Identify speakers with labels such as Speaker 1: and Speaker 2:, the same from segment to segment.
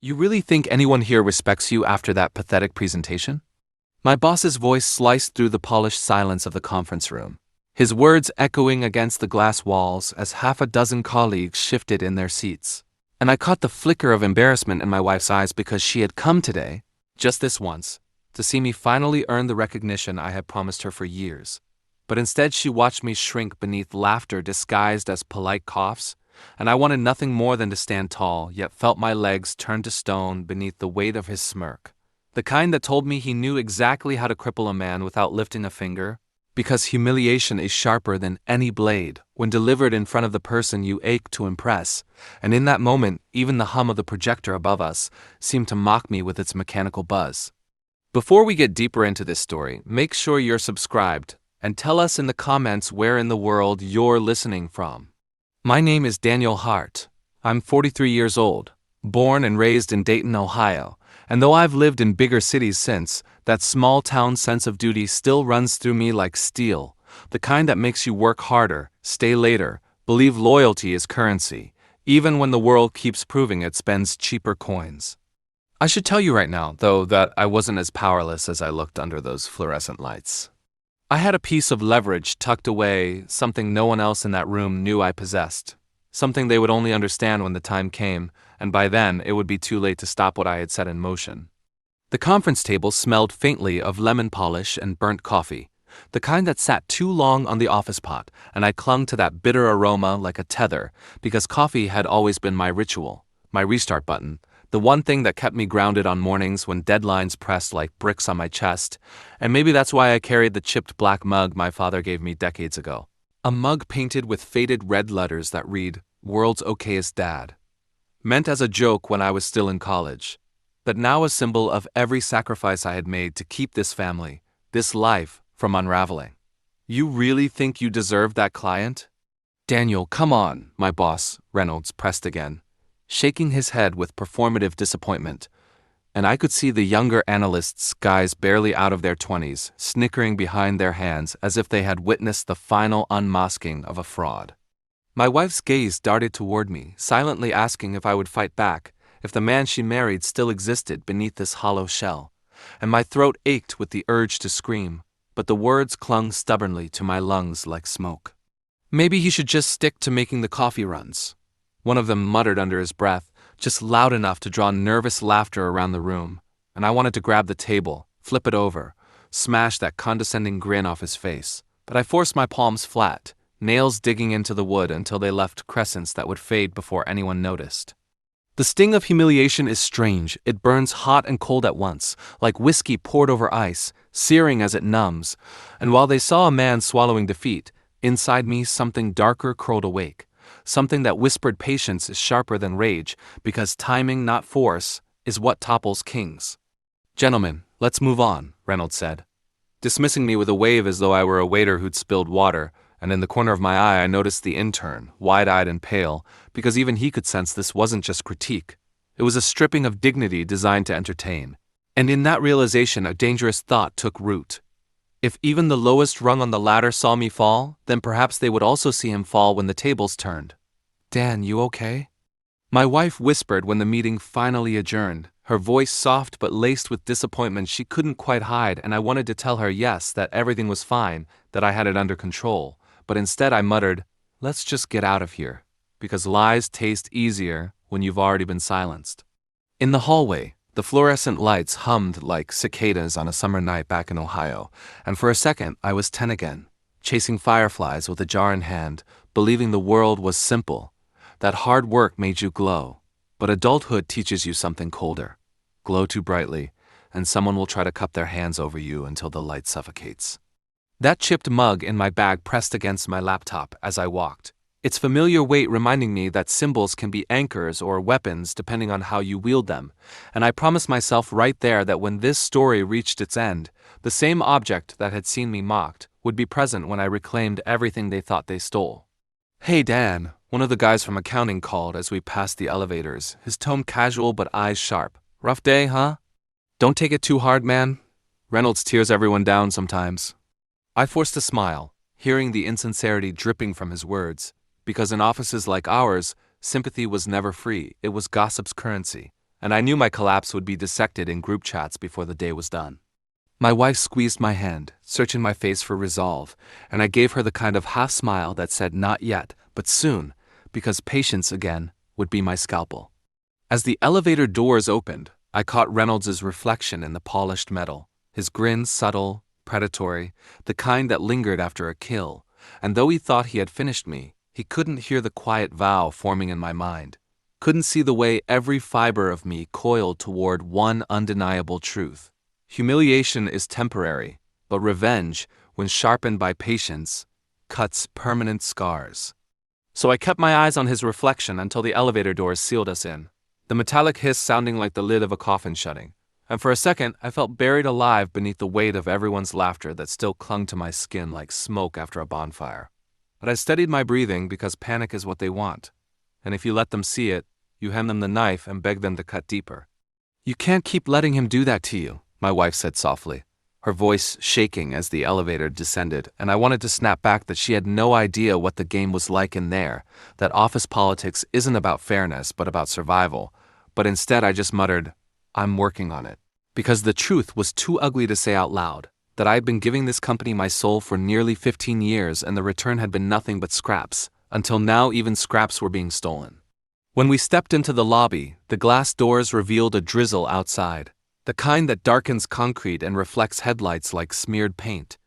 Speaker 1: You really think anyone here respects you after that pathetic presentation? My boss's voice sliced through the polished silence of the conference room, his words echoing against the glass walls as half a dozen colleagues shifted in their seats. And I caught the flicker of embarrassment in my wife's eyes because she had come today, just this once, to see me finally earn the recognition I had promised her for years. But instead she watched me shrink beneath laughter disguised as polite coughs, and I wanted nothing more than to stand tall, yet felt my legs turn to stone beneath the weight of his smirk. The kind that told me he knew exactly how to cripple a man without lifting a finger, because humiliation is sharper than any blade when delivered in front of the person you ache to impress, and in that moment, even the hum of the projector above us seemed to mock me with its mechanical buzz. Before we get deeper into this story, make sure you're subscribed, and tell us in the comments where in the world you're listening from. My name is Daniel Hart. I'm 43 years old, born and raised in Dayton, Ohio, and though I've lived in bigger cities since, that small-town sense of duty still runs through me like steel, the kind that makes you work harder, stay later, believe loyalty is currency, even when the world keeps proving it spends cheaper coins. I should tell you right now, though, that I wasn't as powerless as I looked under those fluorescent lights. I had a piece of leverage tucked away, something no one else in that room knew I possessed, something they would only understand when the time came, and by then it would be too late to stop what I had set in motion. The conference table smelled faintly of lemon polish and burnt coffee, the kind that sat too long on the office pot, and I clung to that bitter aroma like a tether, because coffee had always been my ritual, my restart button, the one thing that kept me grounded on mornings when deadlines pressed like bricks on my chest, and maybe that's why I carried the chipped black mug my father gave me decades ago. A mug painted with faded red letters that read, "World's Okayest Dad." Meant as a joke when I was still in college, but now a symbol of every sacrifice I had made to keep this family, this life, from unraveling. You really think you deserve that client? Daniel, come on, my boss, Reynolds, pressed again, shaking his head with performative disappointment, and I could see the younger analysts, guys barely out of their 20s, snickering behind their hands as if they had witnessed the final unmasking of a fraud. My wife's gaze darted toward me, silently asking if I would fight back, if the man she married still existed beneath this hollow shell, and my throat ached with the urge to scream, but the words clung stubbornly to my lungs like smoke. Maybe he should just stick to making the coffee runs. One of them muttered under his breath, just loud enough to draw nervous laughter around the room, and I wanted to grab the table, flip it over, smash that condescending grin off his face, but I forced my palms flat, nails digging into the wood until they left crescents that would fade before anyone noticed. The sting of humiliation is strange. It burns hot and cold at once, like whiskey poured over ice, searing as it numbs, and while they saw a man swallowing defeat, inside me something darker curled awake. Something that whispered patience is sharper than rage, because timing, not force, is what topples kings. Gentlemen, let's move on, Reynolds said, dismissing me with a wave as though I were a waiter who'd spilled water, and in the corner of my eye I noticed the intern, wide-eyed and pale, because even he could sense this wasn't just critique. It was a stripping of dignity designed to entertain. And in that realization a dangerous thought took root. If even the lowest rung on the ladder saw me fall, then perhaps they would also see him fall when the tables turned. Dan, you okay? My wife whispered when the meeting finally adjourned, her voice soft but laced with disappointment she couldn't quite hide, and I wanted to tell her yes, that everything was fine, that I had it under control, but instead I muttered, let's just get out of here, because lies taste easier when you've already been silenced. In the hallway, the fluorescent lights hummed like cicadas on a summer night back in Ohio, and for a second I was 10 again, chasing fireflies with a jar in hand, believing the world was simple, that hard work made you glow, but adulthood teaches you something colder. Glow too brightly, and someone will try to cup their hands over you until the light suffocates. That chipped mug in my bag pressed against my laptop as I walked, its familiar weight reminding me that symbols can be anchors or weapons depending on how you wield them, and I promised myself right there that when this story reached its end, the same object that had seen me mocked would be present when I reclaimed everything they thought they stole. Hey Dan, one of the guys from accounting called as we passed the elevators, his tone casual but eyes sharp. Rough day, huh? Don't take it too hard, man. Reynolds tears everyone down sometimes. I forced a smile, hearing the insincerity dripping from his words, because in offices like ours, sympathy was never free, it was gossip's currency, and I knew my collapse would be dissected in group chats before the day was done. My wife squeezed my hand, searching my face for resolve, and I gave her the kind of half smile that said not yet, but soon, because patience again would be my scalpel. As the elevator doors opened, I caught Reynolds's reflection in the polished metal, his grin subtle, predatory, the kind that lingered after a kill, and though he thought he had finished me, he couldn't hear the quiet vow forming in my mind, couldn't see the way every fiber of me coiled toward one undeniable truth. Humiliation is temporary, but revenge, when sharpened by patience, cuts permanent scars. So I kept my eyes on his reflection until the elevator doors sealed us in, the metallic hiss sounding like the lid of a coffin shutting, and for a second I felt buried alive beneath the weight of everyone's laughter that still clung to my skin like smoke after a bonfire. But I steadied my breathing because panic is what they want, and if you let them see it, you hand them the knife and beg them to cut deeper. You can't keep letting him do that to you, my wife said softly, her voice shaking as the elevator descended, and I wanted to snap back that she had no idea what the game was like in there, that office politics isn't about fairness but about survival, but instead I just muttered, I'm working on it. Because the truth was too ugly to say out loud, that I had been giving this company my soul for nearly 15 years and the return had been nothing but scraps, until now even scraps were being stolen. When we stepped into the lobby, the glass doors revealed a drizzle outside, the kind that darkens concrete and reflects headlights like smeared paint.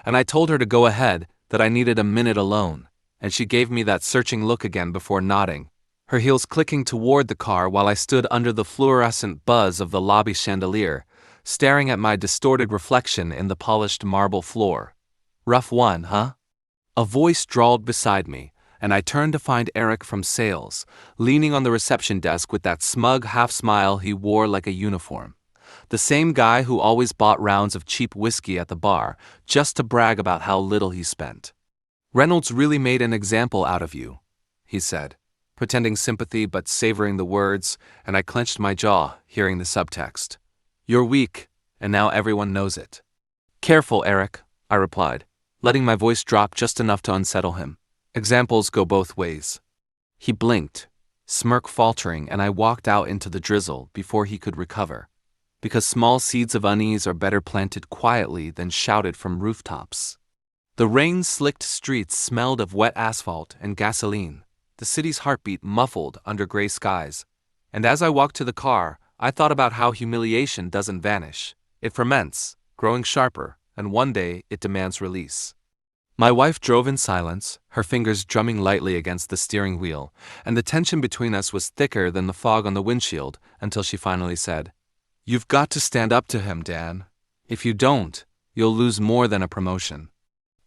Speaker 1: And I told her to go ahead, that I needed a minute alone, and she gave me that searching look again before nodding, her heels clicking toward the car while I stood under the fluorescent buzz of the lobby chandelier, staring at my distorted reflection in the polished marble floor. Rough one, huh? A voice drawled beside me, and I turned to find Eric from sales, leaning on the reception desk with that smug half-smile he wore like a uniform. The same guy who always bought rounds of cheap whiskey at the bar, just to brag about how little he spent. Reynolds really made an example out of you, he said, pretending sympathy but savoring the words, and I clenched my jaw, hearing the subtext. You're weak, and now everyone knows it. Careful, Eric, I replied, letting my voice drop just enough to unsettle him. Examples go both ways. He blinked, smirk faltering, and I walked out into the drizzle before he could recover. Because small seeds of unease are better planted quietly than shouted from rooftops. The rain-slicked streets smelled of wet asphalt and gasoline, the city's heartbeat muffled under gray skies. And as I walked to the car, I thought about how humiliation doesn't vanish. It ferments, growing sharper, and one day it demands release. My wife drove in silence, her fingers drumming lightly against the steering wheel, and the tension between us was thicker than the fog on the windshield until she finally said, You've got to stand up to him, Dan. If you don't, you'll lose more than a promotion.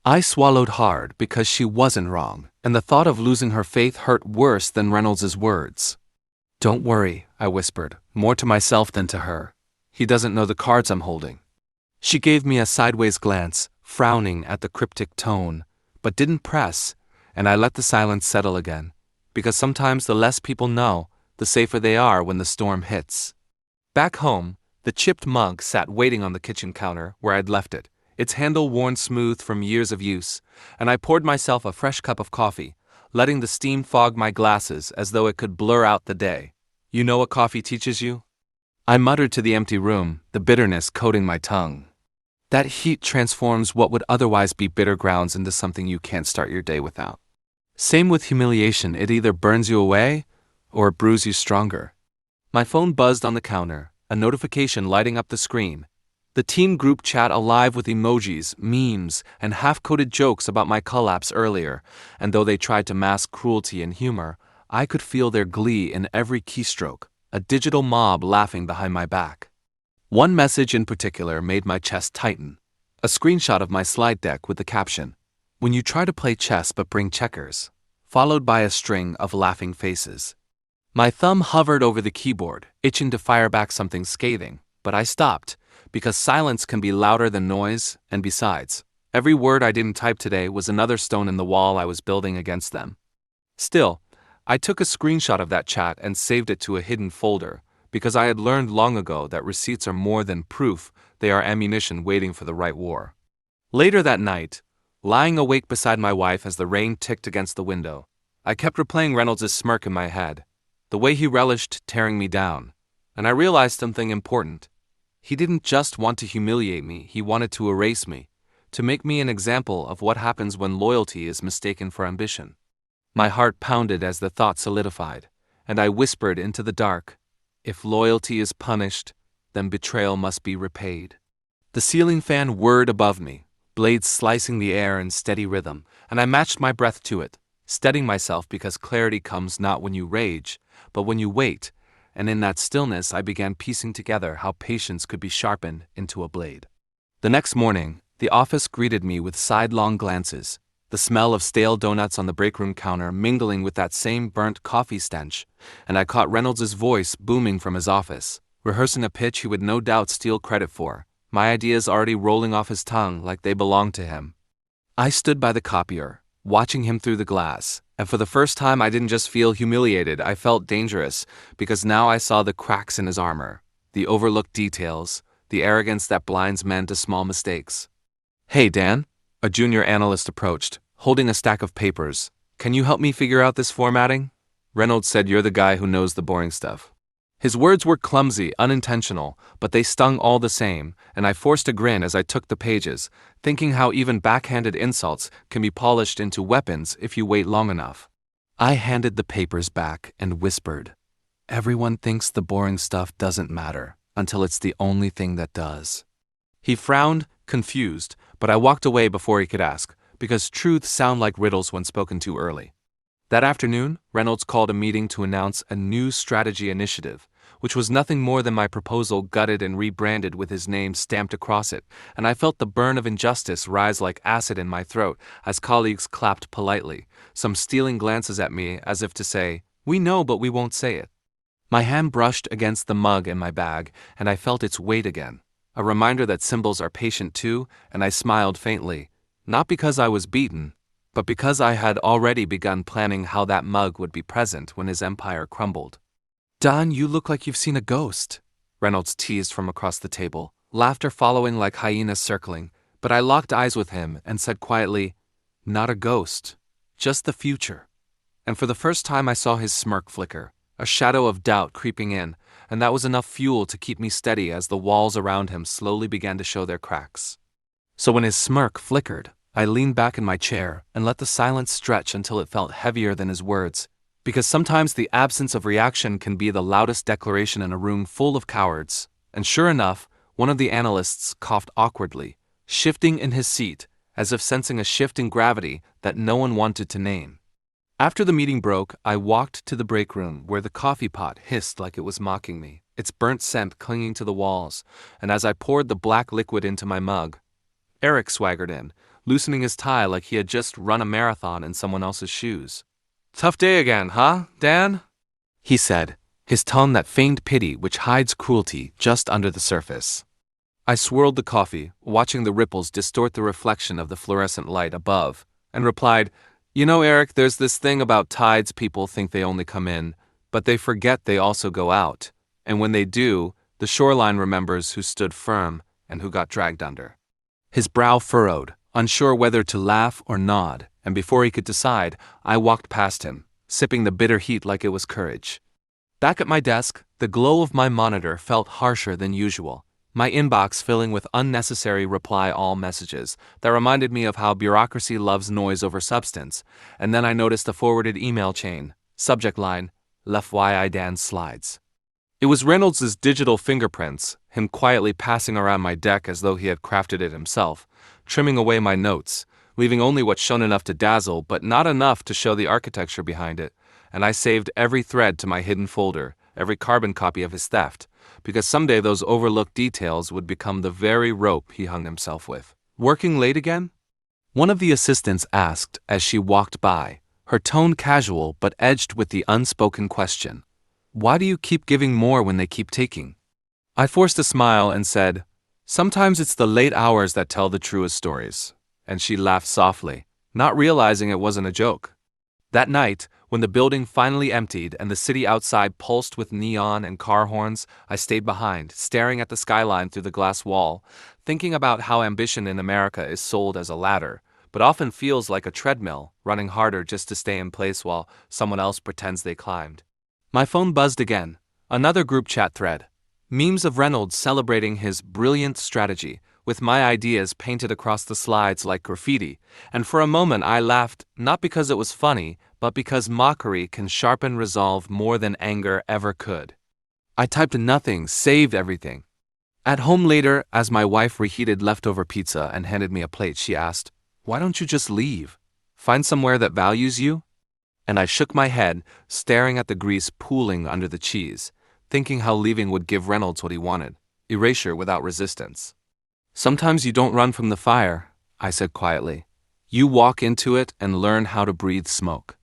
Speaker 1: I swallowed hard because she wasn't wrong, and the thought of losing her faith hurt worse than Reynolds's words. Don't worry, I whispered, more to myself than to her. He doesn't know the cards I'm holding. She gave me a sideways glance, frowning at the cryptic tone, but didn't press, and I let the silence settle again, because sometimes the less people know, the safer they are when the storm hits. Back home, the chipped mug sat waiting on the kitchen counter where I'd left it, its handle worn smooth from years of use, and I poured myself a fresh cup of coffee, letting the steam fog my glasses as though it could blur out the day. You know what coffee teaches you? I muttered to the empty room, the bitterness coating my tongue. That heat transforms what would otherwise be bitter grounds into something you can't start your day without. Same with humiliation, it either burns you away or it brews you stronger. My phone buzzed on the counter, a notification lighting up the screen. The team group chat alive with emojis, memes, and half-coded jokes about my collapse earlier, and though they tried to mask cruelty and humor, I could feel their glee in every keystroke, a digital mob laughing behind my back. One message in particular made my chest tighten, a screenshot of my slide deck with the caption, When you try to play chess but bring checkers, followed by a string of laughing faces. My thumb hovered over the keyboard, itching to fire back something scathing, but I stopped, because silence can be louder than noise, and besides, every word I didn't type today was another stone in the wall I was building against them. Still, I took a screenshot of that chat and saved it to a hidden folder, because I had learned long ago that receipts are more than proof, they are ammunition waiting for the right war. Later that night, lying awake beside my wife as the rain ticked against the window, I kept replaying Reynolds' smirk in my head. The way he relished tearing me down, And I realized something important. He didn't just want to humiliate me, he wanted to erase me, to make me an example of what happens when loyalty is mistaken for ambition. My heart pounded as the thought solidified, and I whispered into the dark, if loyalty is punished, then betrayal must be repaid. The ceiling fan whirred above me, blades slicing the air in steady rhythm, and I matched my breath to it, steadying myself because clarity comes not when you rage, but when you wait, and in that stillness I began piecing together how patience could be sharpened into a blade. The next morning, the office greeted me with sidelong glances, the smell of stale donuts on the break room counter mingling with that same burnt coffee stench, and I caught Reynolds's voice booming from his office, rehearsing a pitch he would no doubt steal credit for, my ideas already rolling off his tongue like they belonged to him. I stood by the copier, watching him through the glass, and for the first time I didn't just feel humiliated, I felt dangerous, because now I saw the cracks in his armor, the overlooked details, the arrogance that blinds men to small mistakes. Hey Dan, a junior analyst approached, holding a stack of papers. Can you help me figure out this formatting? Reynolds said you're the guy who knows the boring stuff. His words were clumsy, unintentional, but they stung all the same, and I forced a grin as I took the pages, thinking how even backhanded insults can be polished into weapons if you wait long enough. I handed the papers back and whispered, everyone thinks the boring stuff doesn't matter, until it's the only thing that does. He frowned, confused, but I walked away before he could ask, because truths sound like riddles when spoken too early. That afternoon, Reynolds called a meeting to announce a new strategy initiative, which was nothing more than my proposal gutted and rebranded with his name stamped across it, and I felt the burn of injustice rise like acid in my throat as colleagues clapped politely, some stealing glances at me as if to say, we know but we won't say it. My hand brushed against the mug in my bag, and I felt its weight again, a reminder that symbols are patient too, and I smiled faintly, not because I was beaten, but because I had already begun planning how that mug would be present when his empire crumbled. Don, you look like you've seen a ghost, Reynolds teased from across the table, laughter following like hyenas circling, but I locked eyes with him and said quietly, not a ghost, just the future. And for the first time I saw his smirk flicker, a shadow of doubt creeping in, and that was enough fuel to keep me steady as the walls around him slowly began to show their cracks. So when his smirk flickered, I leaned back in my chair and let the silence stretch until it felt heavier than his words, because sometimes the absence of reaction can be the loudest declaration in a room full of cowards. And sure enough, one of the analysts coughed awkwardly, shifting in his seat, as if sensing a shift in gravity that no one wanted to name. After the meeting broke, I walked to the break room where the coffee pot hissed like it was mocking me, its burnt scent clinging to the walls, and as I poured the black liquid into my mug, Eric swaggered in, loosening his tie like he had just run a marathon in someone else's shoes. Tough day again, huh, Dan? He said, his tone that feigned pity which hides cruelty just under the surface. I swirled the coffee, watching the ripples distort the reflection of the fluorescent light above, and replied, you know, Eric, there's this thing about tides people think they only come in, but they forget they also go out, and when they do, the shoreline remembers who stood firm and who got dragged under. His brow furrowed, unsure whether to laugh or nod, and before he could decide, I walked past him, sipping the bitter heat like it was courage. Back at my desk, the glow of my monitor felt harsher than usual, my inbox filling with unnecessary reply-all messages that reminded me of how bureaucracy loves noise over substance, and then I noticed a forwarded email chain, subject line, FYI Dan slides. It was Reynolds' digital fingerprints, him quietly passing around my deck as though he had crafted it himself, trimming away my notes, leaving only what shone enough to dazzle but not enough to show the architecture behind it, and I saved every thread to my hidden folder, every carbon copy of his theft, because someday those overlooked details would become the very rope he hung himself with. Working late again? One of the assistants asked as she walked by, her tone casual but edged with the unspoken question. Why do you keep giving more when they keep taking? I forced a smile and said, sometimes it's the late hours that tell the truest stories. And she laughed softly, not realizing it wasn't a joke. That night, when the building finally emptied and the city outside pulsed with neon and car horns, I stayed behind, staring at the skyline through the glass wall, thinking about how ambition in America is sold as a ladder, but often feels like a treadmill, running harder just to stay in place while someone else pretends they climbed. My phone buzzed again, Another group chat thread. Memes of Reynolds celebrating his brilliant strategy, with my ideas painted across the slides like graffiti, and for a moment I laughed, not because it was funny, but because mockery can sharpen resolve more than anger ever could. I typed nothing, saved everything. At home later, as my wife reheated leftover pizza and handed me a plate, she asked, "Why don't you just leave? Find somewhere that values you?" And I shook my head, staring at the grease pooling under the cheese, thinking how leaving would give Reynolds what he wanted, erasure without resistance. "Sometimes you don't run from the fire," I said quietly. "You walk into it and learn how to breathe smoke."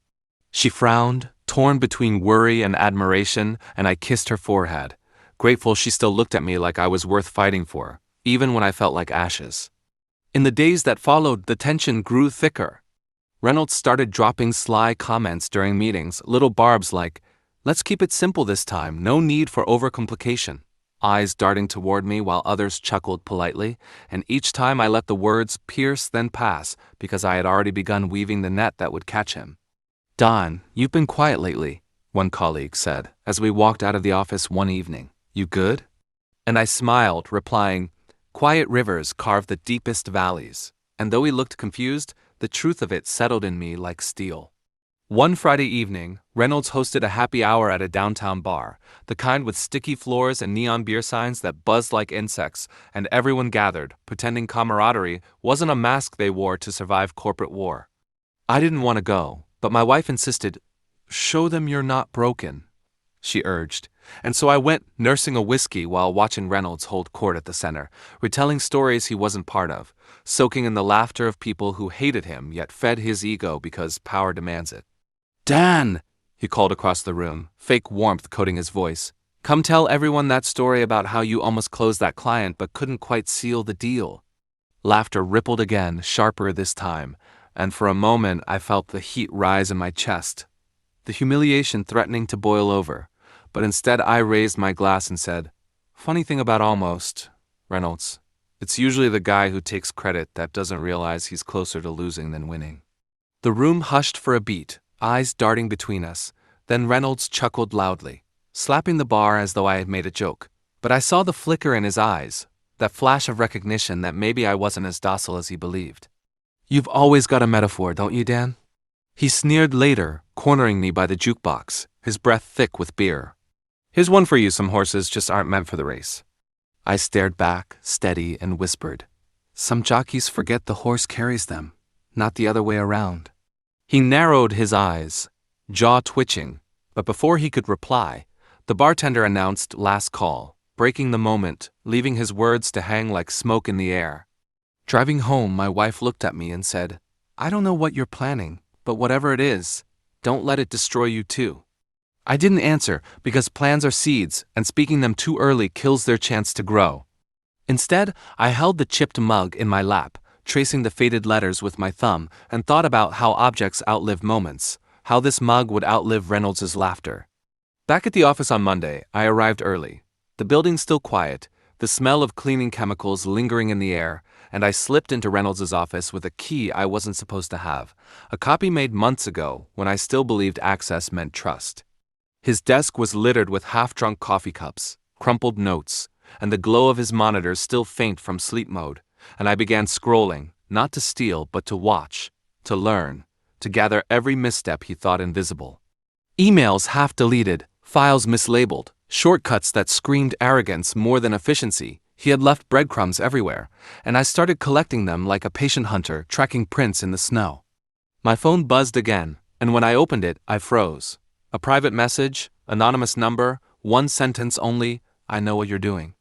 Speaker 1: She frowned, torn between worry and admiration, and I kissed her forehead, grateful she still looked at me like I was worth fighting for, even when I felt like ashes. In the days that followed, the tension grew thicker. Reynolds started dropping sly comments during meetings, little barbs like, "Let's keep it simple this time, no need for overcomplication," eyes darting toward me while others chuckled politely, and each time I let the words pierce then pass because I had already begun weaving the net that would catch him. "Don, you've been quiet lately," one colleague said, as we walked out of the office one evening. "You good?" And I smiled, replying, "Quiet rivers carve the deepest valleys," and though he looked confused, the truth of it settled in me like steel. One Friday evening, Reynolds hosted a happy hour at a downtown bar, the kind with sticky floors and neon beer signs that buzzed like insects, and everyone gathered, pretending camaraderie wasn't a mask they wore to survive corporate war. I didn't want to go, but my wife insisted. "Show them you're not broken," she urged, and so I went, nursing a whiskey while watching Reynolds hold court at the center, retelling stories he wasn't part of, soaking in the laughter of people who hated him yet fed his ego because power demands it. "Dan!" he called across the room, fake warmth coating his voice. "Come tell everyone that story about how you almost closed that client but couldn't quite seal the deal." Laughter rippled again, sharper this time, and for a moment I felt the heat rise in my chest, the humiliation threatening to boil over. But instead I raised my glass and said, "Funny thing about almost, Reynolds, it's usually the guy who takes credit that doesn't realize he's closer to losing than winning." The room hushed for a beat, eyes darting between us. Then Reynolds chuckled loudly, slapping the bar as though I had made a joke. But I saw the flicker in his eyes, that flash of recognition that maybe I wasn't as docile as he believed. "You've always got a metaphor, don't you, Dan?" He sneered later, cornering me by the jukebox, his breath thick with beer. "Here's one for you, some horses just aren't meant for the race." I stared back, steady, and whispered, "Some jockeys forget the horse carries them, not the other way around." He narrowed his eyes, jaw twitching, but before he could reply, the bartender announced last call, breaking the moment, leaving his words to hang like smoke in the air. Driving home, my wife looked at me and said, "I don't know what you're planning, but whatever it is, don't let it destroy you too." I didn't answer because plans are seeds and speaking them too early kills their chance to grow. Instead, I held the chipped mug in my lap, tracing the faded letters with my thumb, and thought about how objects outlive moments, how this mug would outlive Reynolds' laughter. Back at the office on Monday, I arrived early. The building still quiet, the smell of cleaning chemicals lingering in the air, and I slipped into Reynolds' office with a key I wasn't supposed to have, a copy made months ago when I still believed access meant trust. His desk was littered with half-drunk coffee cups, crumpled notes, and the glow of his monitors still faint from sleep mode, and I began scrolling, not to steal but to watch, to learn, to gather every misstep he thought invisible. Emails half-deleted, files mislabeled, shortcuts that screamed arrogance more than efficiency. He had left breadcrumbs everywhere, and I started collecting them like a patient hunter tracking prints in the snow. My phone buzzed again, and when I opened it, I froze. A private message, anonymous number, one sentence only, "I know what you're doing."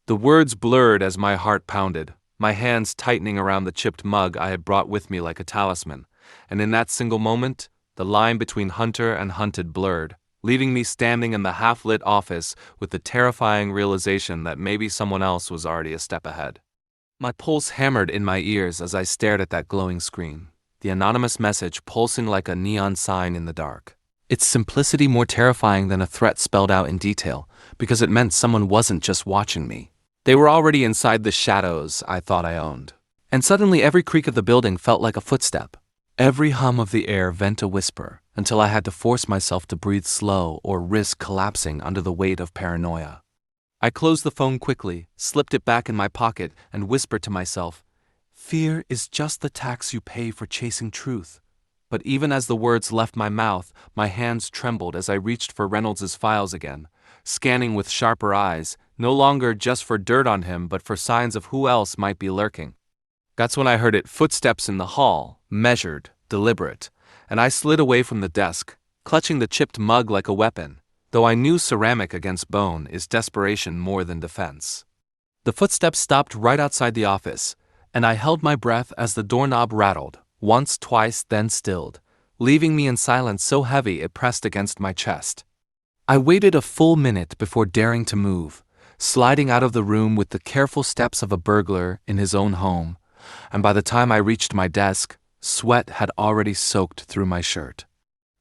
Speaker 1: The words blurred as my heart pounded, my hands tightening around the chipped mug I had brought with me like a talisman, and in that single moment, the line between hunter and hunted blurred, leaving me standing in the half-lit office with the terrifying realization that maybe someone else was already a step ahead. My pulse hammered in my ears as I stared at that glowing screen, the anonymous message pulsing like a neon sign in the dark. Its simplicity more terrifying than a threat spelled out in detail, because it meant someone wasn't just watching me. They were already inside the shadows I thought I owned. And suddenly every creak of the building felt like a footstep. Every hum of the air vent a whisper, until I had to force myself to breathe slow or risk collapsing under the weight of paranoia. I closed the phone quickly, slipped it back in my pocket, and whispered to myself, "Fear is just the tax you pay for chasing truth." But even as the words left my mouth, my hands trembled as I reached for Reynolds's files again, scanning with sharper eyes, no longer just for dirt on him but for signs of who else might be lurking. That's when I heard it, footsteps in the hall, measured, deliberate, and I slid away from the desk, clutching the chipped mug like a weapon, though I knew ceramic against bone is desperation more than defense. The footsteps stopped right outside the office, and I held my breath as the doorknob rattled, once, twice, then stilled, leaving me in silence so heavy it pressed against my chest. I waited a full minute before daring to move, sliding out of the room with the careful steps of a burglar in his own home, and by the time I reached my desk, sweat had already soaked through my shirt.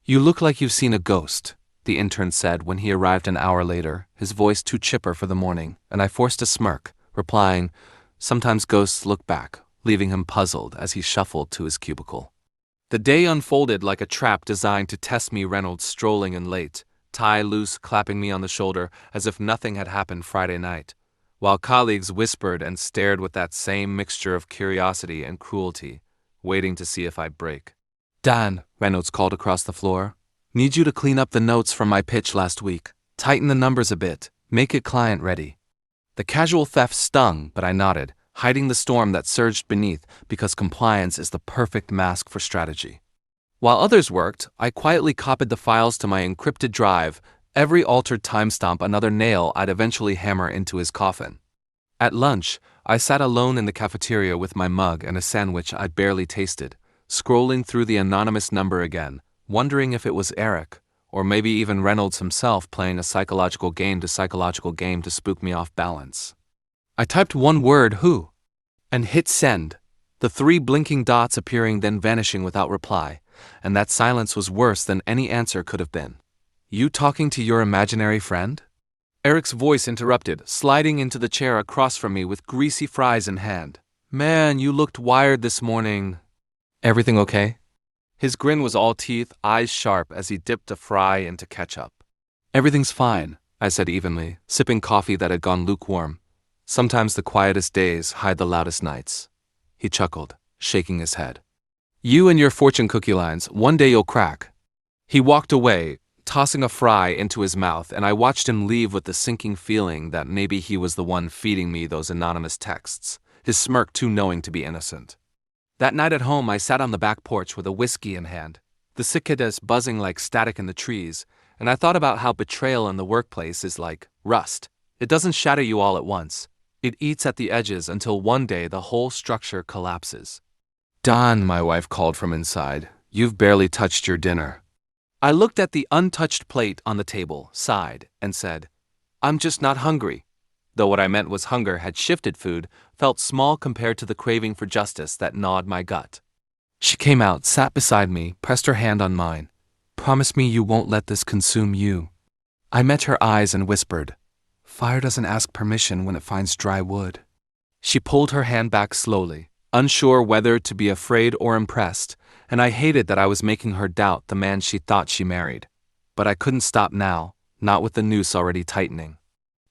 Speaker 1: "You look like you've seen a ghost," the intern said when he arrived an hour later, his voice too chipper for the morning, and I forced a smirk, replying, "Sometimes ghosts look back," leaving him puzzled as he shuffled to his cubicle. The day unfolded like a trap designed to test me. Reynolds strolling in late, tie loose, clapping me on the shoulder as if nothing had happened Friday night, while colleagues whispered and stared with that same mixture of curiosity and cruelty, waiting to see if I'd break. "Dan," Reynolds called across the floor, "need you to clean up the notes from my pitch last week. Tighten the numbers a bit, make it client ready." The casual theft stung, but I nodded, hiding the storm that surged beneath, because compliance is the perfect mask for strategy. While others worked, I quietly copied the files to my encrypted drive, every altered timestamp another nail I'd eventually hammer into his coffin. At lunch, I sat alone in the cafeteria with my mug and a sandwich I'd barely tasted, scrolling through the anonymous number again, wondering if it was Eric, or maybe even Reynolds himself playing a psychological game to spook me off balance. I typed one word, "who," and hit send, the 3 blinking dots appearing then vanishing without reply, and that silence was worse than any answer could have been. "You talking to your imaginary friend?" Eric's voice interrupted, sliding into the chair across from me with greasy fries in hand. "Man, you looked wired this morning." "Everything okay?" His grin was all teeth, eyes sharp as he dipped a fry into ketchup. "Everything's fine," I said evenly, sipping coffee that had gone lukewarm. "Sometimes the quietest days hide the loudest nights." He chuckled, shaking his head. "You and your fortune cookie lines, one day you'll crack." He walked away, tossing a fry into his mouth, and I watched him leave with the sinking feeling that maybe he was the one feeding me those anonymous texts, his smirk too knowing to be innocent. That night at home, I sat on the back porch with a whiskey in hand, the cicadas buzzing like static in the trees, and I thought about how betrayal in the workplace is like rust. It doesn't shatter you all at once. It eats at the edges until one day the whole structure collapses. "Don," my wife called from inside, "you've barely touched your dinner." I looked at the untouched plate on the table, sighed, and said, "I'm just not hungry." Though what I meant was hunger had shifted. Food felt small compared to the craving for justice that gnawed my gut. She came out, sat beside me, pressed her hand on mine. "Promise me you won't let this consume you." I met her eyes and whispered, "Fire doesn't ask permission when it finds dry wood." She pulled her hand back slowly, unsure whether to be afraid or impressed, and I hated that I was making her doubt the man she thought she married. But I couldn't stop now, not with the noose already tightening.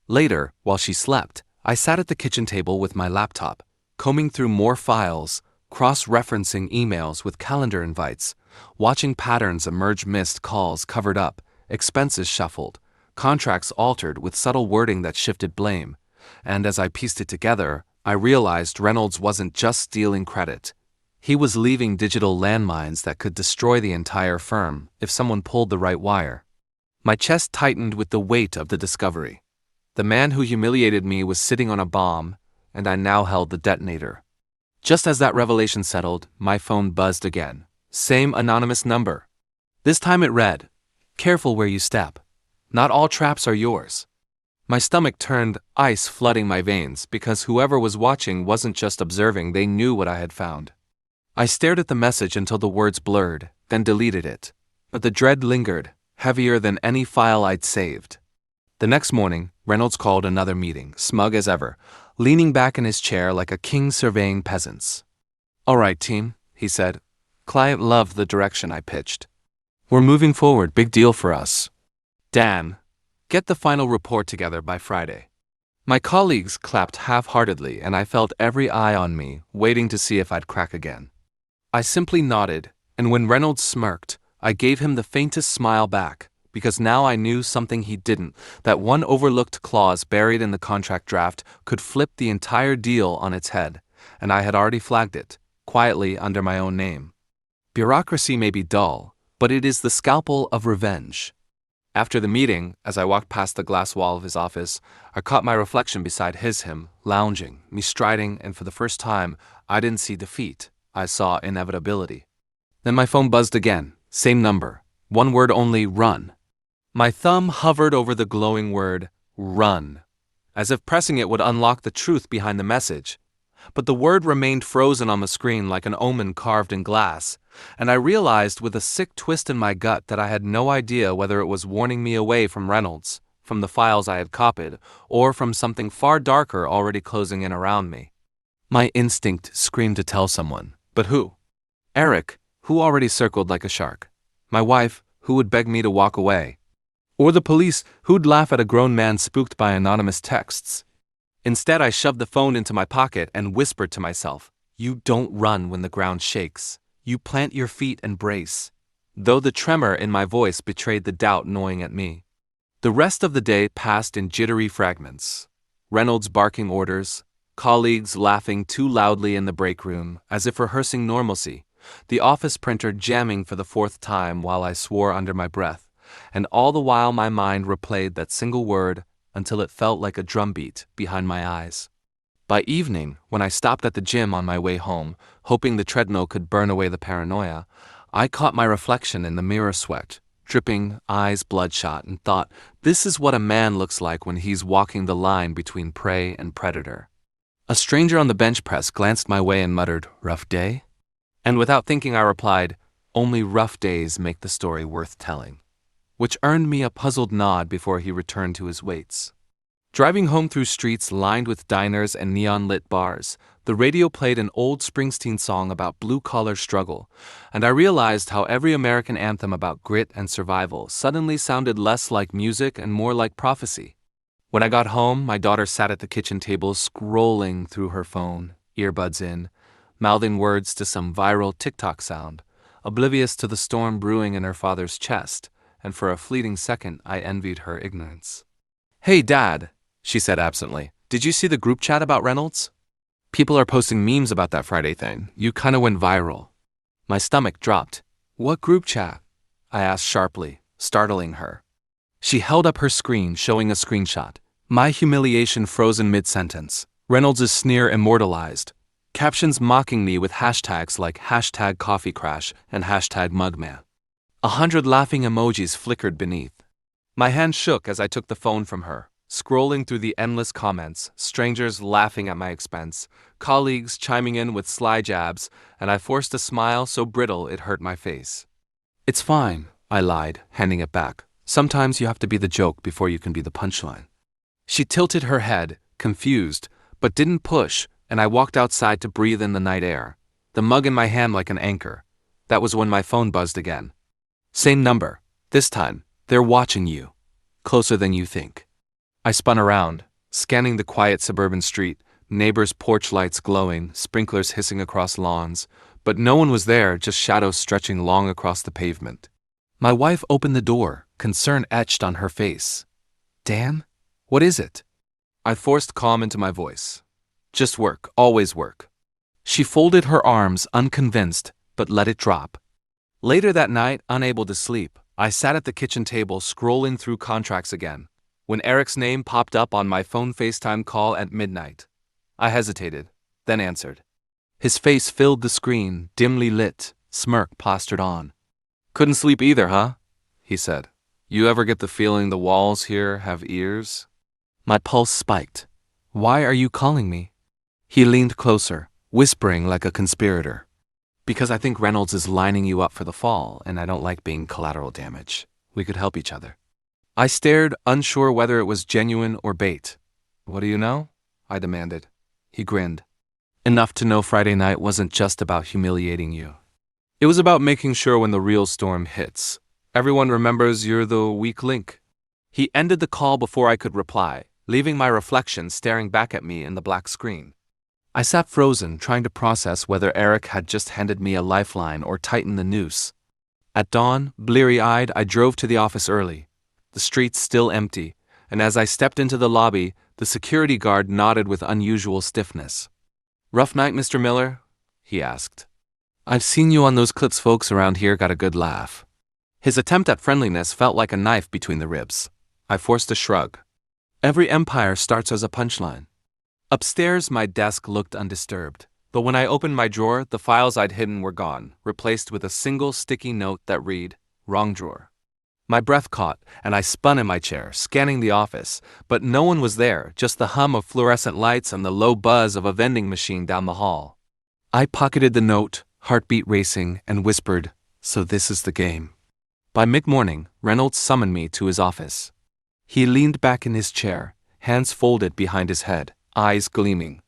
Speaker 1: Later, while she slept, I sat at the kitchen table with my laptop, combing through more files, cross-referencing emails with calendar invites, watching patterns emerge, missed calls covered up, expenses shuffled, contracts altered with subtle wording that shifted blame, and as I pieced it together, I realized Reynolds wasn't just stealing credit. He was leaving digital landmines that could destroy the entire firm if someone pulled the right wire. My chest tightened with the weight of the discovery. The man who humiliated me was sitting on a bomb, and I now held the detonator. Just as that revelation settled, my phone buzzed again. Same anonymous number. This time it read, "Careful where you step. Not all traps are yours." My stomach turned, ice flooding my veins, because whoever was watching wasn't just observing, they knew what I had found. I stared at the message until the words blurred, then deleted it. But the dread lingered, heavier than any file I'd saved. The next morning, Reynolds called another meeting, smug as ever, leaning back in his chair like a king surveying peasants. "All right, team," he said. "Client loved the direction I pitched." We're moving forward, big deal for us. Dan, get the final report together by Friday. My colleagues clapped half-heartedly, and I felt every eye on me, waiting to see if I'd crack again. I simply nodded, and when Reynolds smirked, I gave him the faintest smile back, because now I knew something he didn't, that one overlooked clause buried in the contract draft could flip the entire deal on its head, and I had already flagged it, quietly under my own name. Bureaucracy may be dull, but it is the scalpel of revenge. After the meeting, as I walked past the glass wall of his office, I caught my reflection beside him, lounging, me striding, and for the first time, I didn't see defeat. I saw inevitability. Then my phone buzzed again, same number, one word only, run. My thumb hovered over the glowing word, run, as if pressing it would unlock the truth behind the message. But the word remained frozen on the screen like an omen carved in glass, and I realized with a sick twist in my gut that I had no idea whether it was warning me away from Reynolds, from the files I had copied, or from something far darker already closing in around me. My instinct screamed to tell someone, but who? Eric, who already circled like a shark. My wife, who would beg me to walk away. Or the police, who'd laugh at a grown man spooked by anonymous texts. Instead, I shoved the phone into my pocket and whispered to myself, "You don't run when the ground shakes. You plant your feet and brace," though the tremor in my voice betrayed the doubt gnawing at me. The rest of the day passed in jittery fragments. Reynolds barking orders, colleagues laughing too loudly in the break room, as if rehearsing normalcy, the office printer jamming for the fourth time while I swore under my breath, and all the while my mind replayed that single word until it felt like a drumbeat behind my eyes. By evening, when I stopped at the gym on my way home, hoping the treadmill could burn away the paranoia, I caught my reflection in the mirror sweat, dripping, eyes bloodshot, and thought, this is what a man looks like when he's walking the line between prey and predator. A stranger on the bench press glanced my way and muttered, "Rough day?" And without thinking I replied, "Only rough days make the story worth telling," which earned me a puzzled nod before he returned to his weights. Driving home through streets lined with diners and neon-lit bars, the radio played an old Springsteen song about blue-collar struggle, and I realized how every American anthem about grit and survival suddenly sounded less like music and more like prophecy. When I got home, my daughter sat at the kitchen table scrolling through her phone, earbuds in, mouthing words to some viral TikTok sound, oblivious to the storm brewing in her father's chest, and for a fleeting second I envied her ignorance. "Hey, Dad," she said absently, "did you see the group chat about Reynolds? People are posting memes about that Friday thing. You kinda went viral." My stomach dropped. "What group chat?" I asked sharply, startling her. She held up her screen, showing a screenshot. My humiliation frozen mid-sentence. Reynolds' sneer immortalized. Captions mocking me with hashtags like #coffeecrash and #mugman. 100 laughing emojis flickered beneath. My hand shook as I took the phone from her, scrolling through the endless comments, strangers laughing at my expense, colleagues chiming in with sly jabs, and I forced a smile so brittle it hurt my face. "It's fine," I lied, handing it back. "Sometimes you have to be the joke before you can be the punchline." She tilted her head, confused, but didn't push, and I walked outside to breathe in the night air, the mug in my hand like an anchor. That was when my phone buzzed again. Same number. This time, they're watching you. Closer than you think. I spun around, scanning the quiet suburban street, neighbors' porch lights glowing, sprinklers hissing across lawns, but no one was there, just shadows stretching long across the pavement. My wife opened the door, concern etched on her face. "Dan? What is it?" I forced calm into my voice. "Just work, always work." She folded her arms, unconvinced, but let it drop. Later that night, unable to sleep, I sat at the kitchen table scrolling through contracts again, when Eric's name popped up on my phone FaceTime call at midnight. I hesitated, then answered. His face filled the screen, dimly lit, smirk plastered on. "Couldn't sleep either, huh?" he said. "You ever get the feeling the walls here have ears?" My pulse spiked. "Why are you calling me?" He leaned closer, whispering like a conspirator. "Because I think Reynolds is lining you up for the fall, and I don't like being collateral damage. We could help each other." I stared, unsure whether it was genuine or bait. "What do you know?" I demanded. He grinned. "Enough to know Friday night wasn't just about humiliating you. It was about making sure when the real storm hits, Everyone remembers you're the weak link. He ended the call before I could reply, leaving my reflection staring back at me in the black screen. I sat frozen, trying to process whether Eric had just handed me a lifeline or tightened the noose. At dawn, bleary-eyed, I drove to the office early. The streets still empty, and as I stepped into the lobby, the security guard nodded with unusual stiffness. "Rough night, Mr. Miller?" he asked. "I've seen you on those clips. Folks around here got a good laugh." His attempt at friendliness felt like a knife between the ribs. I forced a shrug. Every empire starts as a punchline. Upstairs, my desk looked undisturbed, but when I opened my drawer, the files I'd hidden were gone, replaced with a single sticky note that read, "Wrong drawer." My breath caught, and I spun in my chair, scanning the office, but no one was there, just the hum of fluorescent lights and the low buzz of a vending machine down the hall. I pocketed the note, heartbeat racing, and whispered, "So this is the game." By mid-morning, Reynolds summoned me to his office. He leaned back in his chair, hands folded behind his head, eyes gleaming.